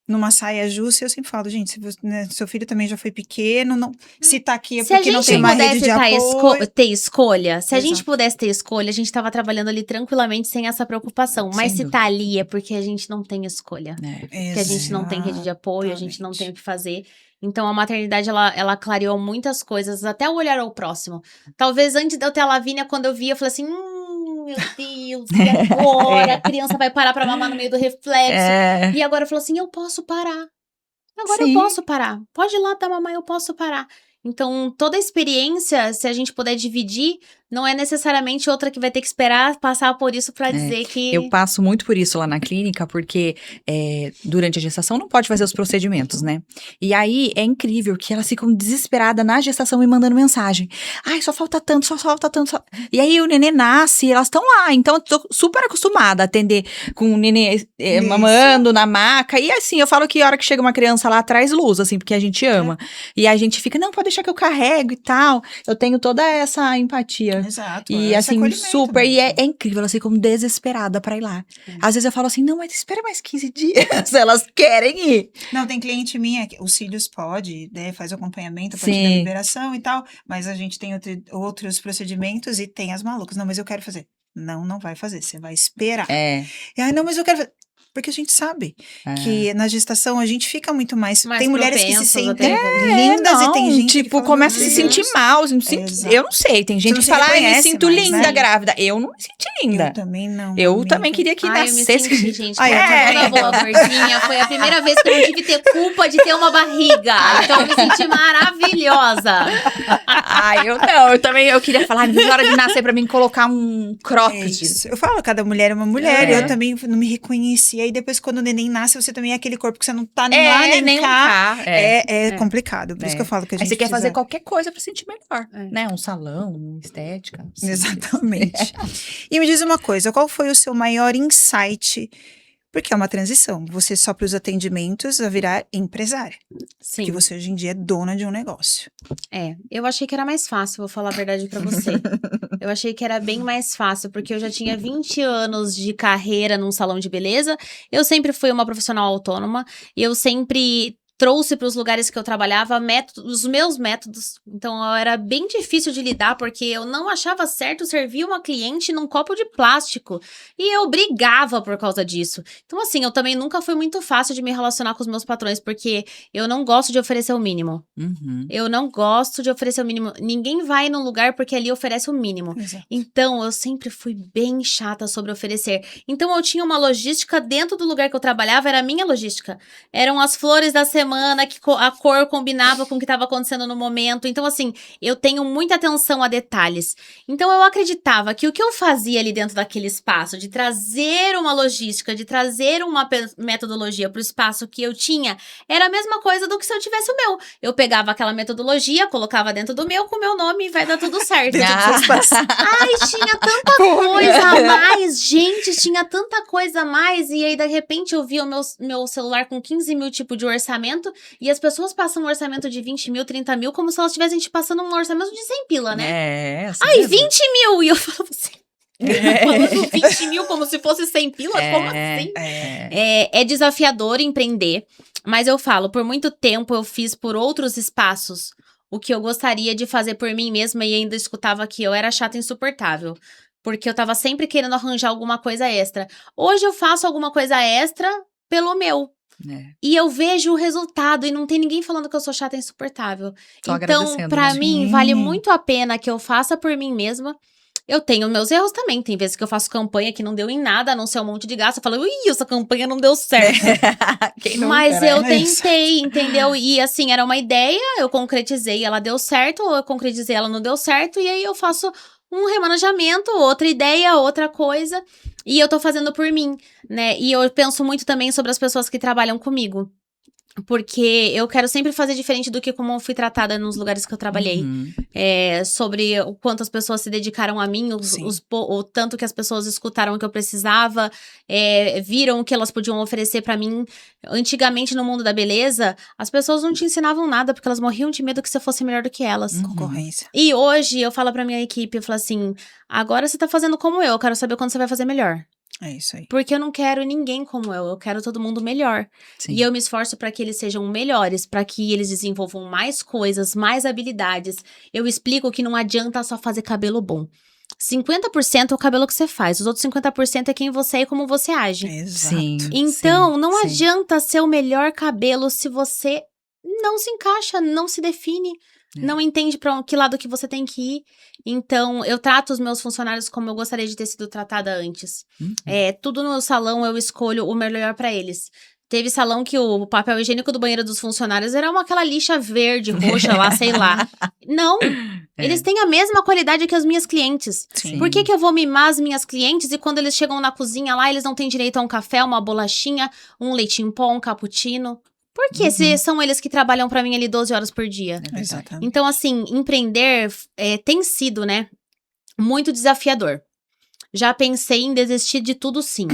numa saia justa, eu sempre falo, gente, se você, né, seu filho também já foi pequeno, não, se tá aqui é porque não tem uma rede de apoio. Ter escolha, se a gente Exato. pudesse ter escolha, a gente tava trabalhando ali tranquilamente sem essa preocupação. Mas Sem se dúvida. tá ali é porque a gente não tem escolha. Que a gente não tem rede de apoio, a gente não tem o que fazer. Então, a maternidade, ela clareou muitas coisas, até o olhar ao próximo. Talvez antes de eu ter a Lavínia, quando eu vi, eu falei assim, meu Deus, e agora? A criança vai parar pra mamar no meio do reflexo. E agora eu falo assim, eu posso parar. Agora eu posso parar. Pode ir lá dar mamãe, eu posso parar. Então, toda a experiência, se a gente puder dividir, não é necessariamente outra que vai ter que esperar passar por isso pra dizer que... Eu passo muito por isso lá na clínica, porque durante a gestação não pode fazer os procedimentos, né? E aí é incrível que elas ficam desesperadas na gestação me mandando mensagem. Ai, só falta tanto, só falta tanto. E aí o nenê nasce e elas estão lá. Então eu tô super acostumada a atender com o nenê mamando na maca. E assim, eu falo que a hora que chega uma criança lá atrás, luz, assim, porque a gente ama. E a gente fica, não, pode deixar que eu carrego e tal. Eu tenho toda essa empatia. Exato. E assim, super. Mesmo. E é incrível, elas ficam desesperadas pra ir lá. Às vezes eu falo assim, não, mas espera mais 15 dias. Elas querem ir. Não, tem cliente minha, os filhos pode, né, faz o acompanhamento a partir da liberação e tal, mas a gente tem outros procedimentos e tem as malucas. Não, mas eu quero fazer. Não vai fazer, você vai esperar. E aí, não, mas eu quero fazer. Porque a gente sabe que na gestação a gente fica muito mais tem mulheres que se sentem lindas e tem gente tipo, que fala, começa a se sentir mal. Eu não sei, tem gente que fala, ai, me sinto linda grávida. Eu não me senti linda. Eu também não. Eu também queria que nascesse. Eu me senti, gente. Quando eu boa gordinha, foi a primeira vez que eu não tive ter culpa de ter uma barriga. Então eu me senti maravilhosa. Eu queria falar, na hora de nascer pra mim colocar um cropped. Eu falo, cada mulher é uma mulher, eu também não me reconheci. E aí depois quando o neném nasce, você também é aquele corpo que você não tá nem lá, nem cá. É complicado, por isso que eu falo que a gente Aí você quer fazer qualquer coisa pra sentir melhor, né? Um salão, uma estética. Exatamente. E me diz uma coisa, qual foi o seu maior insight? Porque é uma transição, você só para os atendimentos a virar empresária. Sim. Que você hoje em dia é dona de um negócio. Eu achei que era mais fácil, vou falar a verdade pra você. Eu achei que era bem mais fácil, porque eu já tinha 20 anos de carreira num salão de beleza. Eu sempre fui uma profissional autônoma e eu sempre trouxe para os lugares que eu trabalhava os meus métodos. Então, era bem difícil de lidar, porque eu não achava certo servir uma cliente num copo de plástico. E eu brigava por causa disso. Então, assim, eu também nunca fui muito fácil de me relacionar com os meus patrões, porque eu não gosto de oferecer o mínimo. Eu não gosto de oferecer o mínimo. Ninguém vai num lugar porque ali oferece o mínimo. Exato. Então, eu sempre fui bem chata sobre oferecer. Então, eu tinha uma logística dentro do lugar que eu trabalhava, era a minha logística. Eram as flores da semana, que a cor combinava com o que estava acontecendo no momento. Então, assim, eu tenho muita atenção a detalhes. Então, eu acreditava que o que eu fazia ali dentro daquele espaço, de trazer uma logística, de trazer uma metodologia para o espaço que eu tinha, era a mesma coisa do que se eu tivesse o meu. Eu pegava aquela metodologia, colocava dentro do meu, com o meu nome e vai dar tudo certo. Ai, tinha tanta coisa a mais, gente, tinha tanta coisa a mais. E aí, de repente, eu via o meu celular com 15 mil tipos de orçamento e as pessoas passam um orçamento de 20 mil, 30 mil, como se elas estivessem te passando um orçamento de 100 pila, né? Assim ai, 20 mil! E eu falava assim... falando 20 mil como se fosse 100 pila? Como assim? É desafiador empreender, mas eu falo, por muito tempo eu fiz por outros espaços o que eu gostaria de fazer por mim mesma e ainda escutava que eu era chata e insuportável. Porque eu tava sempre querendo arranjar alguma coisa extra. Hoje eu faço alguma coisa extra pelo meu. E eu vejo o resultado e não tem ninguém falando que eu sou chata e insuportável. Tô então, pra mim, vale muito a pena que eu faça por mim mesma. Eu tenho meus erros também. Tem vezes que eu faço campanha que não deu em nada, a não ser um monte de gasto. Eu falo, ui, essa campanha não deu certo. Mas eu tentei, entendeu? E assim, era uma ideia, eu concretizei, ela deu certo, ou eu concretizei, ela não deu certo. E aí eu faço um remanejamento, outra ideia, outra coisa. E eu tô fazendo por mim, né? E eu penso muito também sobre as pessoas que trabalham comigo. Porque eu quero sempre fazer diferente do que como eu fui tratada nos lugares que eu trabalhei. Sobre o quanto as pessoas se dedicaram a mim, o tanto que as pessoas escutaram o que eu precisava, viram o que elas podiam oferecer pra mim. Antigamente, no mundo da beleza, as pessoas não te ensinavam nada, porque elas morriam de medo que você fosse melhor do que elas. Concorrência. E hoje, eu falo pra minha equipe, eu falo assim, agora você tá fazendo como eu quero saber quando você vai fazer melhor. É isso aí. Porque eu não quero ninguém como eu quero todo mundo melhor. Sim. E eu me esforço para que eles sejam melhores, para que eles desenvolvam mais coisas, mais habilidades. Eu explico que não adianta só fazer cabelo bom. 50% é o cabelo que você faz, os outros 50% é quem você é e como você age. Exato. Sim. Então, não sim. adianta ser o melhor cabelo se você não se encaixa, não se define. Não entende pra que lado que você tem que ir. Então, eu trato os meus funcionários como eu gostaria de ter sido tratada antes. Tudo no salão eu escolho o melhor pra eles. Teve salão que o papel higiênico do banheiro dos funcionários era aquela lixa verde, roxa lá, sei lá. Não, eles têm a mesma qualidade que as minhas clientes. Sim. Por que eu vou mimar as minhas clientes e quando eles chegam na cozinha lá, eles não têm direito a um café, uma bolachinha, um leite em pó, um cappuccino? Por quê? Se são eles que trabalham pra mim ali 12 horas por dia. Exatamente. Então, assim, empreender tem sido, né, muito desafiador. Já pensei em desistir de tudo, sim.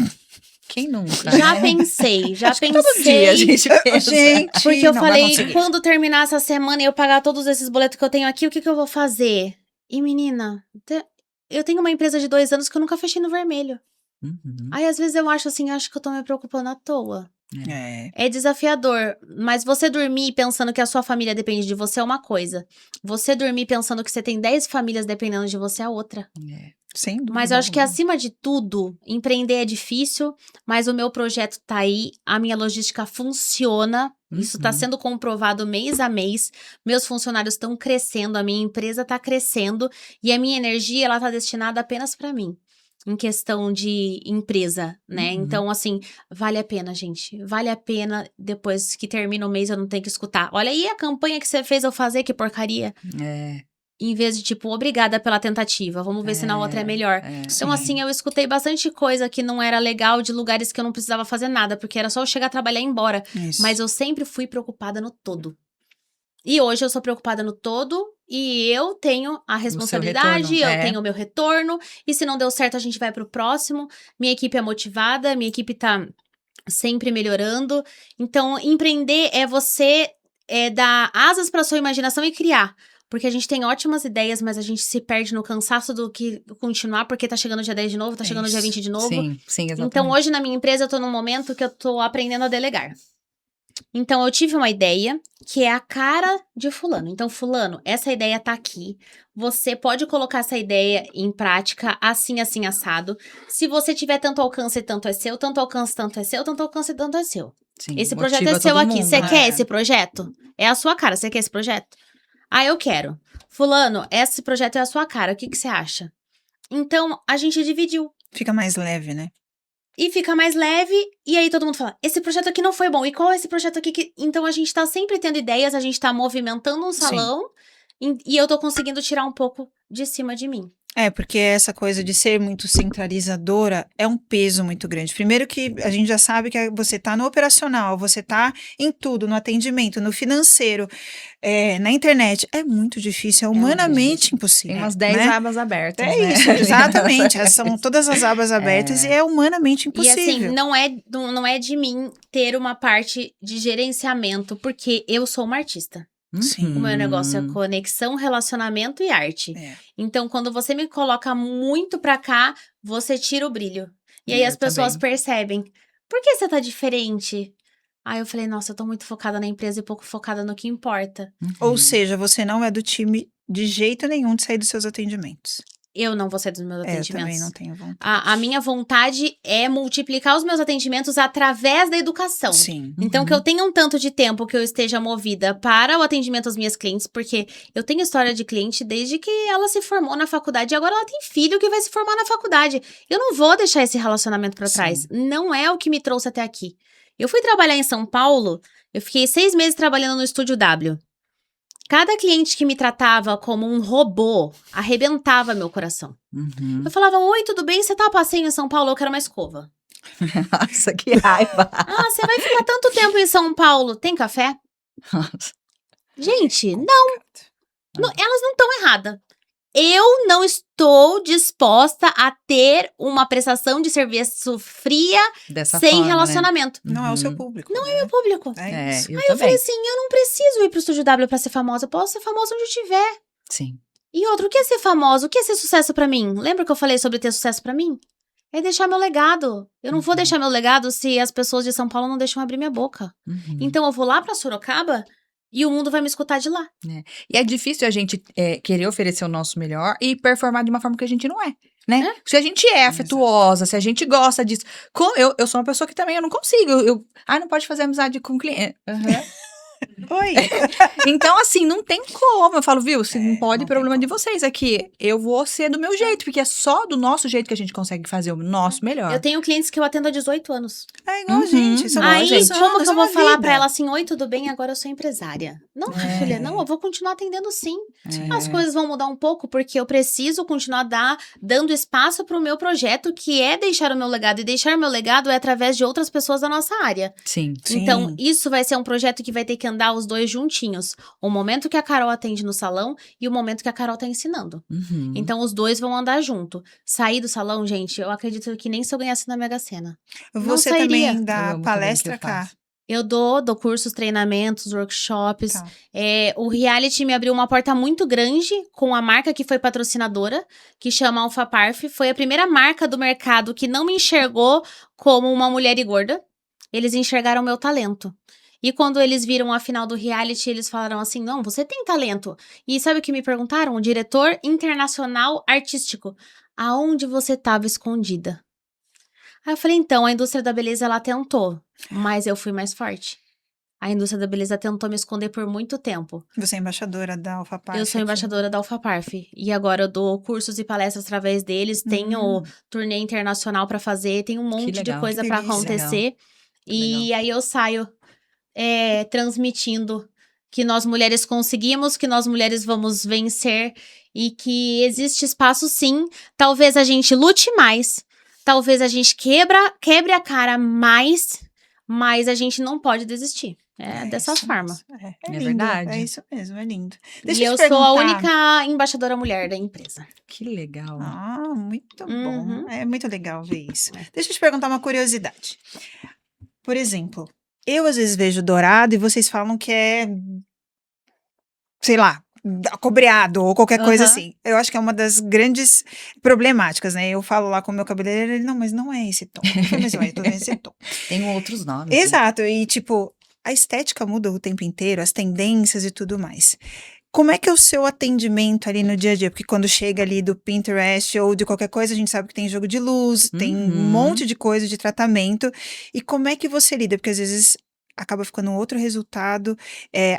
Quem nunca? Já pensei. Todo dia a gente pensa. Gente, Porque eu não vai falei, conseguir. quando terminar essa semana e eu pagar todos esses boletos que eu tenho aqui, o que eu vou fazer? E, menina, eu tenho uma empresa de 2 anos que eu nunca fechei no vermelho. Aí, às vezes, eu acho assim, acho que eu tô me preocupando à toa. É desafiador, mas você dormir pensando que a sua família depende de você é uma coisa. Você dormir pensando que você tem 10 famílias dependendo de você é outra. Sem dúvida. Mas eu acho que acima de tudo, empreender é difícil, mas o meu projeto tá aí, a minha logística funciona, isso tá sendo comprovado mês a mês, meus funcionários estão crescendo, a minha empresa tá crescendo e a minha energia ela tá destinada apenas pra mim. Em questão de empresa, né? Então, assim, vale a pena, gente. Vale a pena, depois que termina o mês, eu não tenho que escutar. Olha aí a campanha que você fez eu fazer, que porcaria. Em vez de, tipo, obrigada pela tentativa, vamos ver se na outra é melhor. Então, assim, eu escutei bastante coisa que não era legal, de lugares que eu não precisava fazer nada, porque era só eu chegar a trabalhar e ir embora. Isso. Mas eu sempre fui preocupada no todo. E hoje eu sou preocupada no todo e eu tenho a responsabilidade, retorno, eu tenho o meu retorno. E se não deu certo, a gente vai pro próximo. Minha equipe é motivada, minha equipe tá sempre melhorando. Então, empreender é você dar asas pra sua imaginação e criar. Porque a gente tem ótimas ideias, mas a gente se perde no cansaço do que continuar, porque tá chegando o dia 10 de novo, tá chegando o dia 20 de novo. Sim, exatamente. Então, hoje na minha empresa, eu tô num momento que eu tô aprendendo a delegar. Então, eu tive uma ideia que é a cara de fulano. Então, fulano, essa ideia tá aqui. Você pode colocar essa ideia em prática assim, assim, assado. Se você tiver tanto alcance, tanto é seu. Tanto alcance, tanto é seu. Tanto alcance, tanto é seu. Sim, Esse projeto é seu aqui. Você quer esse projeto? É a sua cara. Você quer esse projeto? Ah, eu quero. Fulano, esse projeto é a sua cara. O que você acha? Então, a gente dividiu. Fica mais leve, né? E fica mais leve, e aí todo mundo fala, esse projeto aqui não foi bom, e qual é esse projeto aqui que... Então a gente tá sempre tendo ideias, a gente tá movimentando um salão, e eu tô conseguindo tirar um pouco de cima de mim. Porque essa coisa de ser muito centralizadora é um peso muito grande. Primeiro que a gente já sabe que você tá no operacional, você tá em tudo, no atendimento, no financeiro, na internet. É muito difícil, é humanamente impossível. Tem umas 10 abas abertas, né? Isso, exatamente. São todas as abas abertas e é humanamente impossível. E assim, não é de mim ter uma parte de gerenciamento, porque eu sou uma artista. Sim. O meu negócio é conexão, relacionamento e arte. Então, quando você me coloca muito pra cá, você tira o brilho. E aí as pessoas percebem. Por que você tá diferente? Aí eu falei, nossa, eu tô muito focada na empresa e pouco focada no que importa. Ou seja, você não é do time de jeito nenhum de sair dos seus atendimentos. Eu não vou sair dos meus atendimentos. Eu também não tenho vontade. A minha vontade é multiplicar os meus atendimentos através da educação. Sim. Então, que eu tenha um tanto de tempo que eu esteja movida para o atendimento às minhas clientes, porque eu tenho história de cliente desde que ela se formou na faculdade e agora ela tem filho que vai se formar na faculdade. Eu não vou deixar esse relacionamento para trás. Não é o que me trouxe até aqui. Eu fui trabalhar em São Paulo, eu fiquei 6 meses trabalhando no Estúdio W. Cada cliente que me tratava como um robô arrebentava meu coração. Eu falava, oi, tudo bem? Você tá a passeio em São Paulo? Eu quero uma escova. Nossa, que raiva. Ah, você vai ficar tanto tempo em São Paulo, tem café? Nossa. Gente, elas não estão erradas. Eu não estou disposta a ter uma prestação de serviço fria Dessa sem forma, né? relacionamento. Não é o seu Uhum. público. Não é meu público. É isso. Eu Aí eu falei também. assim, eu não preciso ir pro Estúdio W pra ser famosa. Eu posso ser famosa onde eu estiver. Sim. E outro, o que é ser famosa? O que é ser sucesso pra mim? Lembra que eu falei sobre ter sucesso pra mim? É deixar meu legado. Eu não vou deixar meu legado se as pessoas de São Paulo não deixam abrir minha boca. Uhum. Então eu vou lá pra Sorocaba e o mundo vai me escutar de lá. E é difícil a gente querer oferecer o nosso melhor e performar de uma forma que a gente não é, né? Se a gente é afetuosa, se a gente gosta disso. Eu sou uma pessoa que também eu não consigo. Não pode fazer amizade com cliente. Oi. Então, assim, não tem como. Eu falo, viu? Se não pode, não problema tem de vocês. É que eu vou ser do meu jeito, porque é só do nosso jeito que a gente consegue fazer o nosso melhor. Eu tenho clientes que eu atendo há 18 anos. É igual a Uhum. gente. São Aí, muitos como anos, que eu é vou uma falar vida. pra ela assim, oi, tudo bem? Agora eu sou empresária. Não, filha, não, eu vou continuar atendendo sim. As coisas vão mudar um pouco, porque eu preciso continuar dando espaço pro meu projeto, que é deixar o meu legado. E deixar o meu legado é através de outras pessoas da nossa área. Sim. Então, Sim. isso vai ser um projeto que vai ter que andar os dois juntinhos. O momento que a Carol atende no salão e o momento que a Carol tá ensinando. Uhum. Então, os dois vão andar junto. Sair do salão, gente, eu acredito que nem se eu ganhasse na Mega Sena. Você sairia. também Eu dá amo palestra também o que eu cá. faço. Eu dou cursos, treinamentos, workshops. Tá. O reality me abriu uma porta muito grande com a marca que foi patrocinadora, que chama Alpha Parf. Foi a primeira marca do mercado que não me enxergou como uma mulher e gorda. Eles enxergaram meu talento. E quando eles viram a final do reality, eles falaram assim, não, você tem talento. E sabe o que me perguntaram? O diretor internacional artístico. Aonde você estava escondida? Aí eu falei, então, a indústria da beleza, ela tentou, mas eu fui mais forte. A indústria da beleza tentou me esconder por muito tempo. Você é embaixadora da Alpha Parf Eu sou aqui. embaixadora da Alpha Parf. E agora eu dou cursos e palestras através deles. Tenho turnê internacional pra fazer. Tem um monte de legal. coisa Que pra delícia. acontecer. E Legal. aí eu saio transmitindo que nós mulheres conseguimos, que nós mulheres vamos vencer. E que existe espaço sim. Talvez a gente lute mais. Talvez a gente quebre a cara mais. Mas a gente não pode desistir. É dessa isso forma. mesmo. É lindo. verdade. É isso mesmo, é lindo. E Deixa eu te sou a perguntar. única embaixadora mulher da empresa. Que legal. Muito Uhum. bom. É muito legal ver isso. Deixa eu te perguntar uma curiosidade. Por exemplo, eu às vezes vejo dourado e vocês falam que é, sei lá, cobreado ou qualquer coisa Aham. assim. Eu acho que é uma das grandes problemáticas, né? Eu falo lá com o meu cabeleireiro, ele, não, mas não é esse tom. Eu falei, mas ué, eu tô vendo esse tom. Tem outros nomes. né? Exato, e tipo, a estética muda o tempo inteiro, as tendências e tudo mais. Como é que é o seu atendimento ali no dia a dia? Porque quando chega ali do Pinterest ou de qualquer coisa, a gente sabe que tem jogo de luz, tem um Uhum. monte de coisa de tratamento. E como é que você lida? Porque às vezes acaba ficando outro resultado,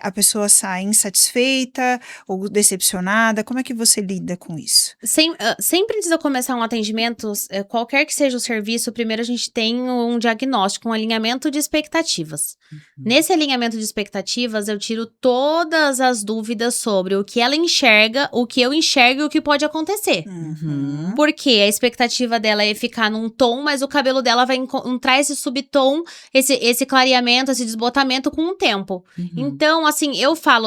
a pessoa sai insatisfeita ou decepcionada. Como é que você lida com isso? Sempre antes de eu começar um atendimento, qualquer que seja o serviço, primeiro a gente tem um diagnóstico, um alinhamento de expectativas. Nesse alinhamento de expectativas, eu tiro todas as dúvidas sobre o que ela enxerga, o que eu enxergo e o que pode acontecer. Uhum. Porque a expectativa dela é ficar num tom, mas o cabelo dela vai encontrar esse subtom, esse clareamento, esse desbotamento com o tempo. Uhum. Então, assim,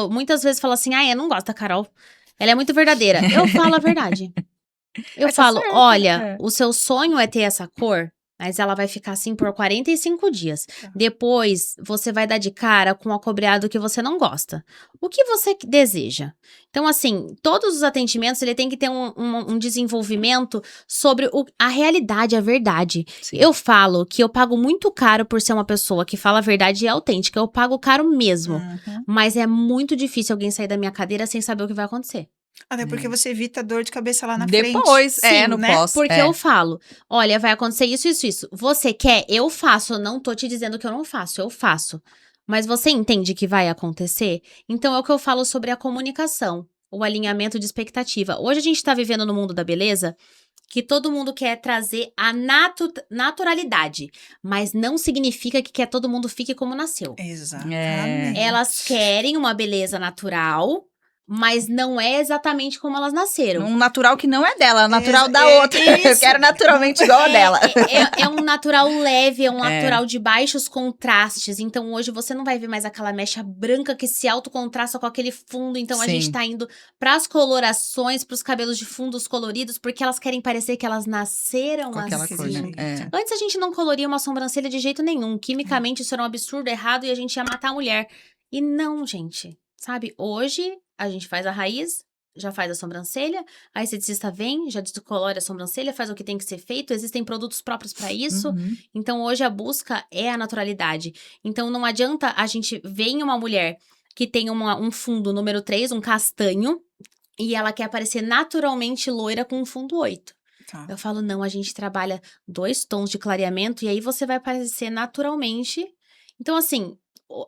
muitas vezes falo assim, eu não gosto da Carol. Ela é muito verdadeira. Eu falo a verdade. Eu Mas tá falo, certo, olha, é. o seu sonho é ter essa cor, mas ela vai ficar assim por 45 dias. Depois, você vai dar de cara com o acobreado que você não gosta. O que você deseja? Então, assim, todos os atendimentos, ele tem que ter um desenvolvimento sobre a realidade, a verdade. Sim. Eu falo que eu pago muito caro por ser uma pessoa que fala a verdade e é autêntica. Eu pago caro mesmo. Mas é muito difícil alguém sair da minha cadeira sem saber o que vai acontecer. Até porque você evita dor de cabeça lá na frente. Depois, Sim, no né? pós. Porque eu falo, olha, vai acontecer isso, isso, isso. Você quer? Eu faço. Eu não tô te dizendo que eu não faço, eu faço. Mas você entende que vai acontecer? Então é o que eu falo sobre a comunicação, o alinhamento de expectativa. Hoje a gente tá vivendo no mundo da beleza que todo mundo quer trazer a naturalidade, mas não significa que quer todo mundo fique como nasceu. Exatamente. Elas querem uma beleza natural, Mas não é exatamente como elas nasceram. Um natural que não é dela, natural da É, outra. Eu isso. quero naturalmente igual a dela. É um natural leve, é um natural de baixos contrastes. Então, hoje você não vai ver mais aquela mecha branca que se autocontrasta com aquele fundo. Então, a Sim. gente tá indo pras colorações, pros cabelos de fundos coloridos, porque elas querem parecer que elas nasceram Com aquela assim. cor, né? É. Antes a gente não coloria uma sobrancelha de jeito nenhum. Quimicamente isso era um absurdo, errado, e a gente ia matar a mulher. E não, gente. Sabe, hoje a gente faz a raiz, já faz a sobrancelha, a esteticista vem, já descolora a sobrancelha, faz o que tem que ser feito, existem produtos próprios pra isso. Uhum. Então hoje a busca é a naturalidade. Então não adianta a gente ver em uma mulher que tem um fundo número 3, um castanho, e ela quer aparecer naturalmente loira com um fundo 8. Tá. Eu falo, não, a gente trabalha 2 tons de clareamento e aí você vai aparecer naturalmente. Então, assim,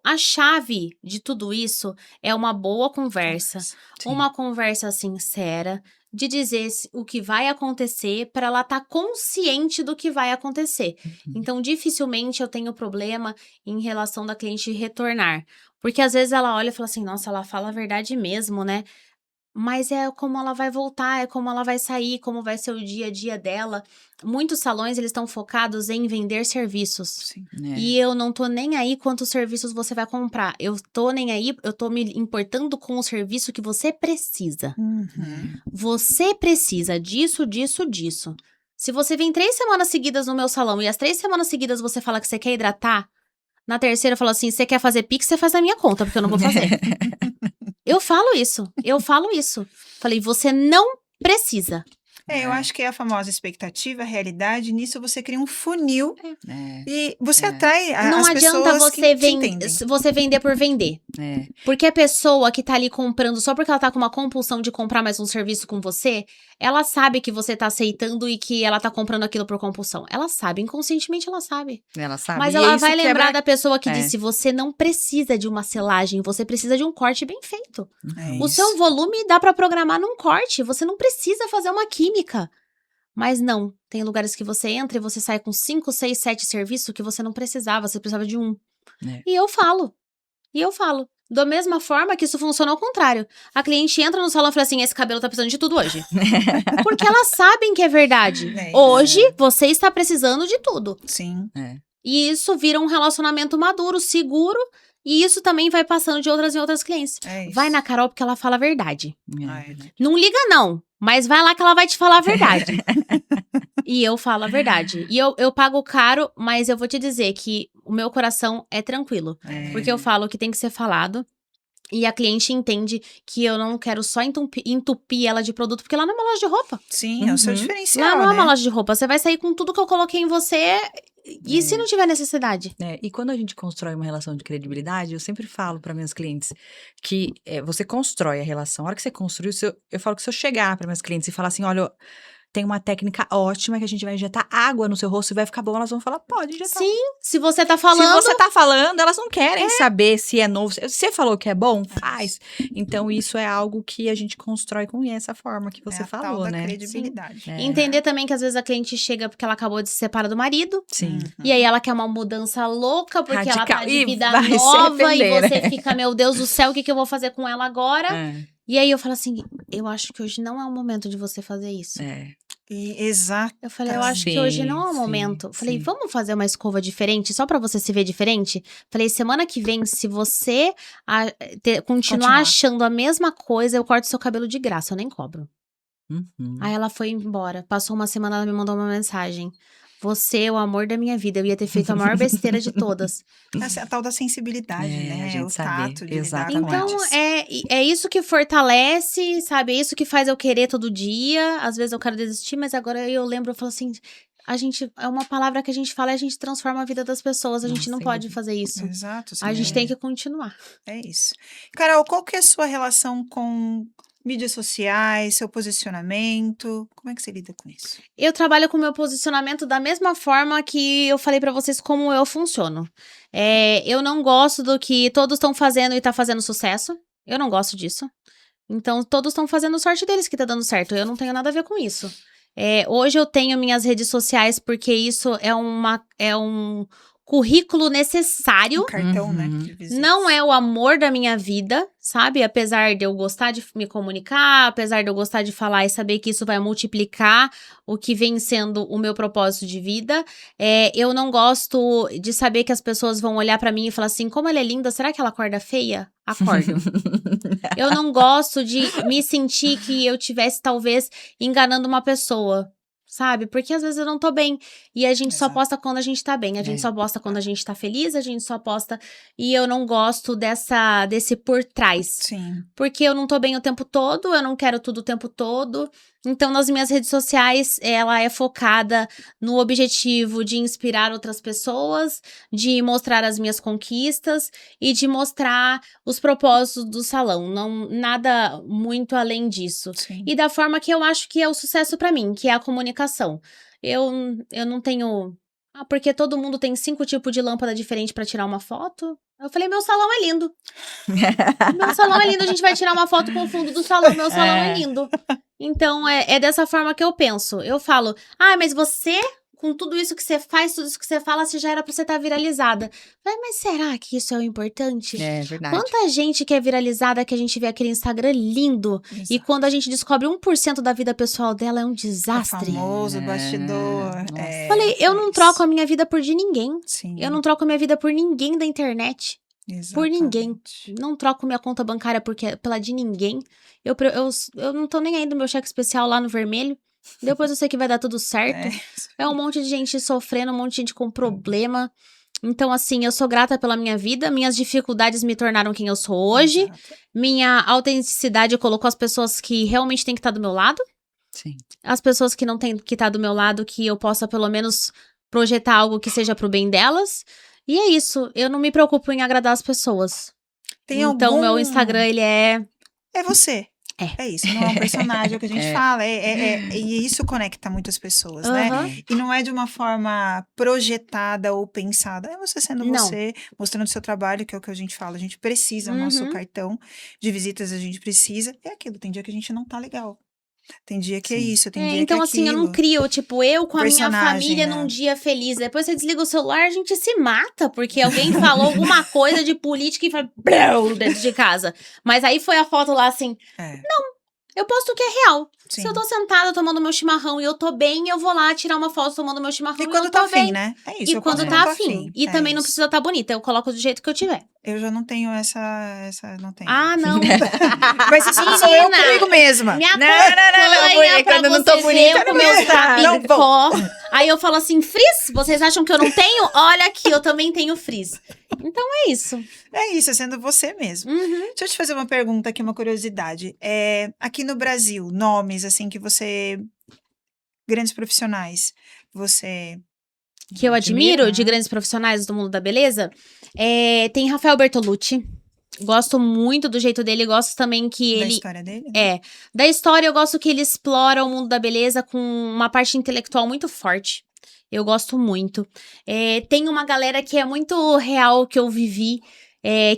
a chave de tudo isso é uma boa conversa, Sim. uma conversa sincera, de dizer o que vai acontecer para ela estar consciente do que vai acontecer. Uhum. Então, dificilmente eu tenho problema em relação da cliente retornar. Porque às vezes ela olha e fala assim, nossa, ela fala a verdade mesmo, né? Mas é como ela vai voltar, é como ela vai sair, como vai ser o dia a dia dela. Muitos salões, eles estão focados em vender serviços. Sim. É. E eu não tô nem aí quantos serviços você vai comprar. Eu tô nem aí, eu tô me importando com o serviço que você precisa. Uhum. Você precisa disso, disso, disso. Se você vem 3 semanas seguidas no meu salão e as 3 semanas seguidas você fala que você quer hidratar, na terceira eu falo assim, você quer fazer Pix, você faz na minha conta, porque eu não vou fazer. Eu falo isso. Falei, você não precisa. Eu acho que é a famosa expectativa, a realidade. Nisso você cria um funil É. e você É. atrai Não as adianta pessoas que você, te entendem. você vender por vender. É. Porque a pessoa que tá ali comprando, só porque ela tá com uma compulsão de comprar mais um serviço com você, ela sabe que você tá aceitando e que ela tá comprando aquilo por compulsão. Ela sabe, inconscientemente ela sabe. Ela sabe. Mas E ela isso vai lembrar quebra- da pessoa que É. disse, você não precisa de uma selagem, você precisa de um corte bem feito. É O isso. seu volume dá pra programar num corte, você não precisa fazer uma química. Mas não, tem lugares que você entra e você sai com 5, 6, 7 serviços que você não precisava, você precisava de um. É. E eu falo. Da mesma forma que isso funciona ao contrário. A cliente entra no salão e fala assim, esse cabelo tá precisando de tudo hoje. Porque elas sabem que é verdade. É isso. Hoje, você está precisando de tudo. Sim. É. E isso vira um relacionamento maduro, seguro, e isso também vai passando de outras em outras clientes. É isso. Vai na Carol porque ela fala a verdade. É. Ai, né? Não liga não, mas vai lá que ela vai te falar a verdade. E eu falo a verdade. E eu pago caro, mas eu vou te dizer que o meu coração é tranquilo. É. Porque eu falo o que tem que ser falado. E a cliente entende que eu não quero só entupir ela de produto, porque lá não é uma loja de roupa. Sim, é o seu Uhum. diferencial, Lá não é né? uma loja de roupa. Você vai sair com tudo que eu coloquei em você. E se não tiver necessidade? É, e quando a gente constrói uma relação de credibilidade, eu sempre falo para minhas clientes que você constrói a relação. A hora que você construiu, eu falo que se eu chegar para minhas clientes e falar assim, olha, tem uma técnica ótima que a gente vai injetar água no seu rosto e vai ficar bom, elas vão falar, pode injetar. Sim, se você tá falando. Se você tá falando, elas não querem saber se é novo. Você falou que é bom? Faz. Então, isso é algo que a gente constrói com essa forma que você é a tal falou, da né? credibilidade. É. Entender também que às vezes a cliente chega porque ela acabou de se separar do marido. Sim. E aí ela quer uma mudança louca, porque ela tá Radical. de E vida vai se nova. E arrepender, você né? fica, meu Deus do céu, o que, que eu vou fazer com ela agora? É. E aí eu falo assim, eu acho que hoje não é o momento de você fazer isso. É. Exato. Eu falei, eu acho que hoje não é o Sim, momento. Falei, sim. vamos fazer uma escova diferente, só pra você se ver diferente? Falei, semana que vem, se você continuar achando a mesma coisa, eu corto seu cabelo de graça, eu nem cobro. Uhum. Aí ela foi embora. Passou uma semana, ela me mandou uma mensagem. Você é o amor da minha vida. Eu ia ter feito a maior besteira de todas. Essa é a tal da sensibilidade, É, né? a gente O saber. tato de lidar Exatamente. com Então, eles. é isso que fortalece, sabe? É isso que faz eu querer todo dia. Às vezes eu quero desistir, mas agora eu lembro, eu falo assim, a gente, é uma palavra que a gente fala e a gente transforma a vida das pessoas. A gente Nossa, não sem pode dúvida. fazer isso. Exato. A gente sim. tem que continuar. É isso. Carol, qual que é a sua relação com mídias sociais, seu posicionamento? Como é que você lida com isso? Eu trabalho com o meu posicionamento da mesma forma que eu falei pra vocês como eu funciono. Eu não gosto do que todos estão fazendo e tá fazendo sucesso. Eu não gosto disso. Então, todos estão fazendo sorte deles que tá dando certo. Eu não tenho nada a ver com isso. Hoje eu tenho minhas redes sociais porque isso é um currículo necessário. Um cartão, né? Uhum. de visita. Não é o amor da minha vida, sabe? Apesar de eu gostar de me comunicar, apesar de eu gostar de falar e saber que isso vai multiplicar o que vem sendo o meu propósito de vida, eu não gosto de saber que as pessoas vão olhar pra mim e falar assim, como ela é linda, será que ela acorda feia? Acordo. Eu não gosto de me sentir que eu tivesse, talvez, enganando uma pessoa. Sabe? Porque às vezes eu não tô bem. E a gente só Exato. posta quando a gente tá bem. A gente só posta quando a gente tá feliz, a gente só posta. E eu não gosto desse por trás. Sim. Porque eu não tô bem o tempo todo, eu não quero tudo o tempo todo. Então, nas minhas redes sociais, ela é focada no objetivo de inspirar outras pessoas, de mostrar as minhas conquistas e de mostrar os propósitos do salão. Não, nada muito além disso. Sim. E da forma que eu acho que é o sucesso pra mim, que é a comunicação. Eu não tenho... Ah, porque todo mundo tem 5 tipos de lâmpada diferente pra tirar uma foto? Eu falei, meu salão é lindo. Meu salão é lindo, a gente vai tirar uma foto com o fundo do salão, meu salão é lindo. Então, é dessa forma que eu penso. Eu falo, mas você, com tudo isso que você faz, tudo isso que você fala, você já era pra você estar viralizada. Mas será que isso é o importante? É verdade. Quanta gente que é viralizada, que a gente vê aquele Instagram lindo, e Exato. quando a gente descobre 1% da vida pessoal dela, é um O desastre. famoso bastidor. Nossa. Falei, eu não troco a minha vida por de ninguém. Sim. Eu não troco a minha vida por ninguém da internet. Por ninguém. Exatamente. Não troco minha conta bancária pela de ninguém. Eu não tô nem aí do meu cheque especial lá no vermelho. Depois eu sei que vai dar tudo certo. É um monte de gente sofrendo, um monte de gente com problema. Então, assim, eu sou grata pela minha vida. Minhas dificuldades me tornaram quem eu sou hoje. Exato. Minha autenticidade colocou as pessoas que realmente têm que estar do meu lado. Sim. As pessoas que não têm que estar do meu lado, que eu possa pelo menos projetar algo que seja pro bem delas. E é isso, eu não me preocupo em agradar as pessoas. Tem Então, algum... meu Instagram, ele é... É você. É isso, não é um personagem, é o que a gente fala. E isso conecta muitas pessoas, né? Aham. E não é de uma forma projetada ou pensada. É você sendo Não. você, mostrando o seu trabalho, que é o que a gente fala. A gente precisa, o nosso Uhum. cartão de visitas a gente precisa. É aquilo, tem dia que a gente não tá legal. Tem dia que é Sim. isso, tem dia Então, que é assim, eu não aquilo. crio, tipo, eu com a minha Personagem, família né? num dia feliz. Depois você desliga o celular, a gente se mata, porque alguém falou alguma coisa de política e fala brau, dentro de casa. Mas aí foi a foto lá, assim, É, eu posto o que é real. sim. Se eu tô sentada tomando meu chimarrão e eu tô bem, eu vou lá tirar uma foto tomando meu chimarrão E e quando eu tá tô afim, bem. né? É isso, E eu quando posto tá tô afim. E É também não isso. precisa estar bonita, eu coloco do jeito que eu tiver. Eu já não tenho essa não tenho. Ah, não. Mas isso sou eu Menina, comigo mesma. Me Não, acompanha pra quando eu não tô vocês bonita, verem não o meu me dá. Não rabicó. Aí eu falo assim, frizz? Vocês acham que eu não tenho? Olha aqui, eu também tenho frizz. Então é isso. É isso, é sendo você mesmo. Uhum. Deixa eu te fazer uma pergunta aqui, uma curiosidade. Aqui no Brasil, nomes assim que você... Grandes profissionais, você... Que eu admiro Admira, de né? grandes profissionais do mundo da beleza. Tem Rafael Bertolucci. Gosto muito do jeito dele. Gosto também que Da ele... história dele? Né? Da história, eu gosto que ele explora o mundo da beleza com uma parte intelectual muito forte. Eu gosto muito. Tem uma galera que é muito real que eu vivi,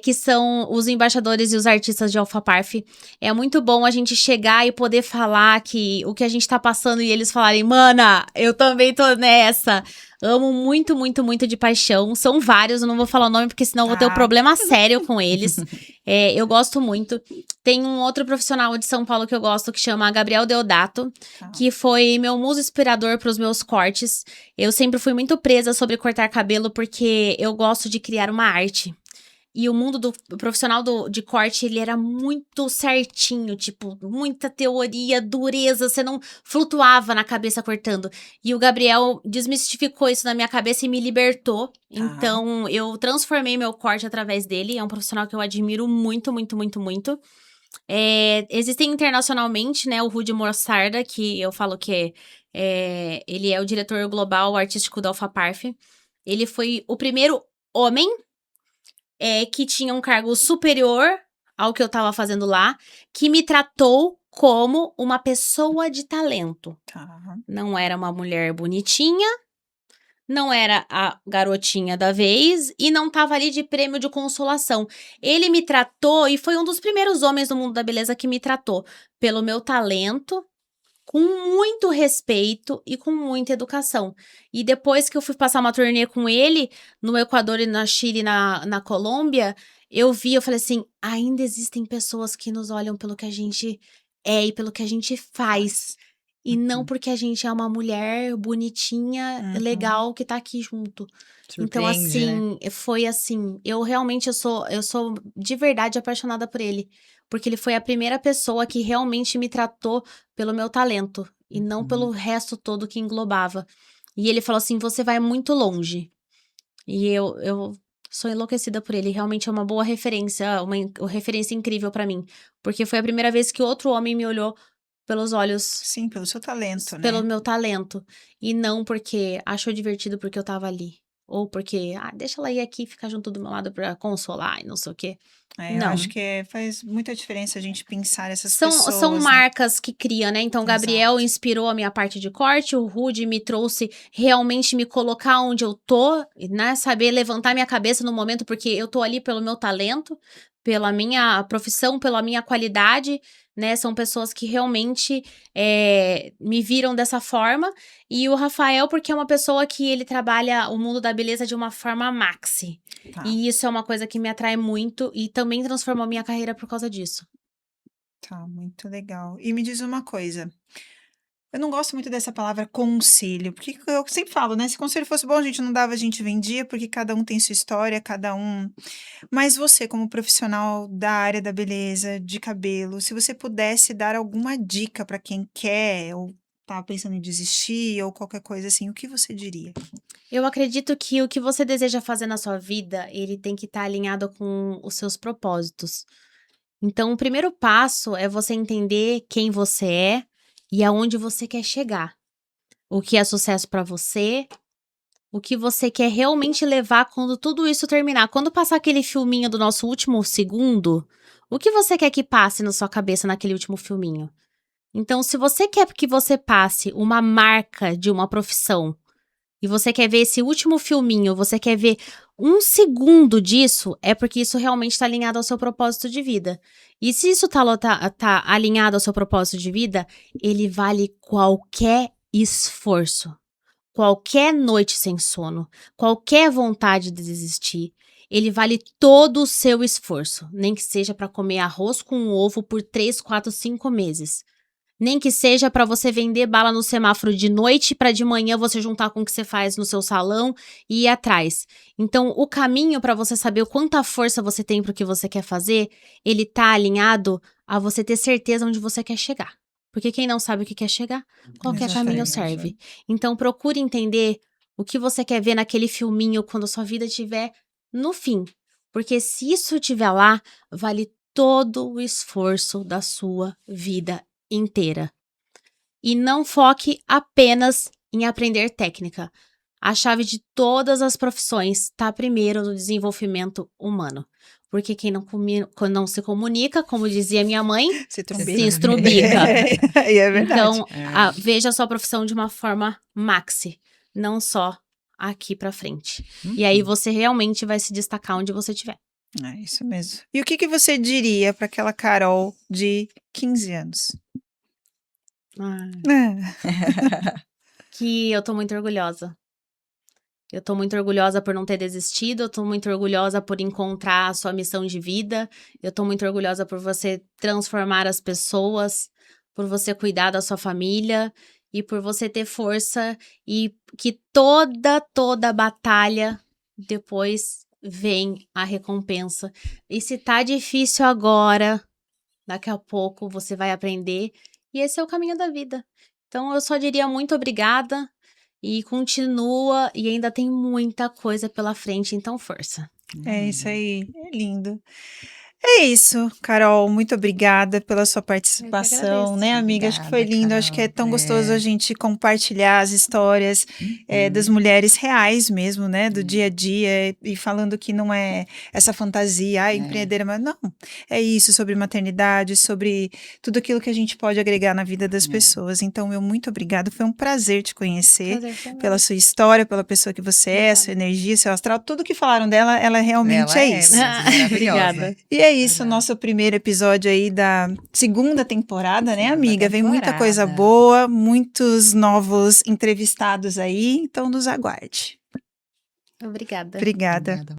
que são os embaixadores e os artistas de Alpha Parf. É muito bom a gente chegar e poder falar que o que a gente tá passando e eles falarem, mana, eu também tô nessa. Amo muito, muito, muito de paixão. São vários, eu não vou falar o nome porque senão eu vou ter um Tá. problema sério com eles. Eu gosto muito. Tem um outro profissional de São Paulo que eu gosto que chama Gabriel Deodato, Tá. que foi meu muso inspirador para os meus cortes. Eu sempre fui muito presa sobre cortar cabelo porque eu gosto de criar uma arte. E o mundo do profissional de corte, ele era muito certinho, tipo, muita teoria, dureza, você não flutuava na cabeça cortando. E o Gabriel desmistificou isso na minha cabeça e me libertou. Então, eu transformei meu corte através dele. É um profissional que eu admiro muito, muito, muito, muito. Existem internacionalmente, né, o Rudy Mostarda, que eu falo que ele é o diretor global artístico da Alpha Parf. Ele foi o primeiro homem que tinha um cargo superior ao que eu tava fazendo lá, que me tratou como uma pessoa de talento. Tá. Não era uma mulher bonitinha, não era a garotinha da vez e não tava ali de prêmio de consolação. Ele me tratou e foi um dos primeiros homens do mundo da beleza que me tratou pelo meu talento, com muito respeito e com muita educação. E depois que eu fui passar uma turnê com ele, no Equador e na Chile, na Colômbia, eu falei assim, ainda existem pessoas que nos olham pelo que a gente é e pelo que a gente faz. E não porque a gente é uma mulher bonitinha, legal, que tá aqui junto. Então, Surpreende, né? assim, foi assim, eu sou de verdade apaixonada por ele. Porque ele foi a primeira pessoa que realmente me tratou pelo meu talento. E não pelo resto todo que englobava. E ele falou assim, você vai muito longe. E eu sou enlouquecida por ele. Realmente é uma boa referência, uma referência incrível pra mim. Porque foi a primeira vez que outro homem me olhou pelos olhos, Sim, pelo seu talento, pelo né? meu talento. E não porque achou divertido porque eu tava ali. Ou porque, deixa ela ir aqui e ficar junto do meu lado pra consolar e não sei o quê. Eu Não. acho que faz muita diferença a gente pensar essas São pessoas, né? marcas que cria, né? Então, o Gabriel Exato. inspirou a minha parte de corte, o Rude me trouxe realmente me colocar onde eu tô, né? Saber levantar minha cabeça no momento, porque eu tô ali pelo meu talento, pela minha profissão, pela minha qualidade, né? São pessoas que realmente me viram dessa forma. E o Rafael, porque é uma pessoa que ele trabalha o mundo da beleza de uma forma maxi. Tá. E isso é uma coisa que me atrai muito e também transformou minha carreira por causa disso. Tá, muito legal. E me diz uma coisa. Eu não gosto muito dessa palavra conselho, porque eu sempre falo, né? Se conselho fosse bom, a gente não dava, a gente vendia, porque cada um tem sua história, cada um. Mas você, como profissional da área da beleza, de cabelo, se você pudesse dar alguma dica para quem quer ou tá pensando em desistir ou qualquer coisa assim, o que você diria? Eu acredito que o que você deseja fazer na sua vida, ele tem que estar alinhado com os seus propósitos. Então, o primeiro passo é você entender quem você é e aonde você quer chegar. O que é sucesso pra você, o que você quer realmente levar quando tudo isso terminar. Quando passar aquele filminho do nosso último segundo, o que você quer que passe na sua cabeça naquele último filminho? Então, se você quer que você passe uma marca de uma profissão, e você quer ver esse último filminho, você quer ver 1 segundo disso, é porque isso realmente está alinhado ao seu propósito de vida. E se isso tá alinhado ao seu propósito de vida, ele vale qualquer esforço. Qualquer noite sem sono, qualquer vontade de desistir. Ele vale todo o seu esforço, nem que seja para comer arroz com ovo por 3, 4, 5 meses. Nem que seja para você vender bala no semáforo de noite para de manhã você juntar com o que você faz no seu salão e ir atrás. Então, o caminho para você saber o quanta força você tem pro que você quer fazer, ele tá alinhado a você ter certeza onde você quer chegar. Porque quem não sabe o que quer chegar, qualquer caminho Exatamente. serve. Então, procure entender o que você quer ver naquele filminho quando a sua vida estiver no fim. Porque se isso estiver lá, vale todo o esforço da sua vida inteira. E não foque apenas em aprender técnica. A chave de todas as profissões está primeiro no desenvolvimento humano. Porque quem não se comunica, como dizia minha mãe, Se se estrubica. E é verdade. Então, veja a sua profissão de uma forma maxi, não só aqui pra frente. E aí você realmente vai se destacar onde você estiver. É isso mesmo. E o que você diria para aquela Carol de 15 anos? Que eu tô muito orgulhosa. Eu tô muito orgulhosa por não ter desistido, eu tô muito orgulhosa por encontrar a sua missão de vida, eu tô muito orgulhosa por você transformar as pessoas, por você cuidar da sua família e por você ter força e que toda batalha depois vem a recompensa. E se tá difícil agora, daqui a pouco você vai aprender e esse é o caminho da vida. Então eu só diria muito obrigada. E continua, e ainda tem muita coisa pela frente, então força. É isso aí, é lindo. É isso, Carol, muito obrigada pela sua participação, agradeço. né, amiga? Acho que foi Obrigada, lindo, acho que é tão Carol. gostoso a gente compartilhar as histórias das mulheres reais mesmo, né, do dia a dia, e falando que não é essa fantasia, empreender, mas não, é isso, sobre maternidade, sobre tudo aquilo que a gente pode agregar na vida das pessoas. Então, muito obrigada, foi um prazer te conhecer, pela sua história, pela pessoa que você é, sua energia, seu astral, tudo que falaram dela, ela realmente Ela é isso. maravilhosa. Obrigada. E é isso, Verdade. nosso primeiro episódio aí da segunda temporada, né, Segunda amiga? Vem muita temporada. coisa boa, muitos novos entrevistados aí, então nos aguarde. Obrigada. Obrigada. Obrigada.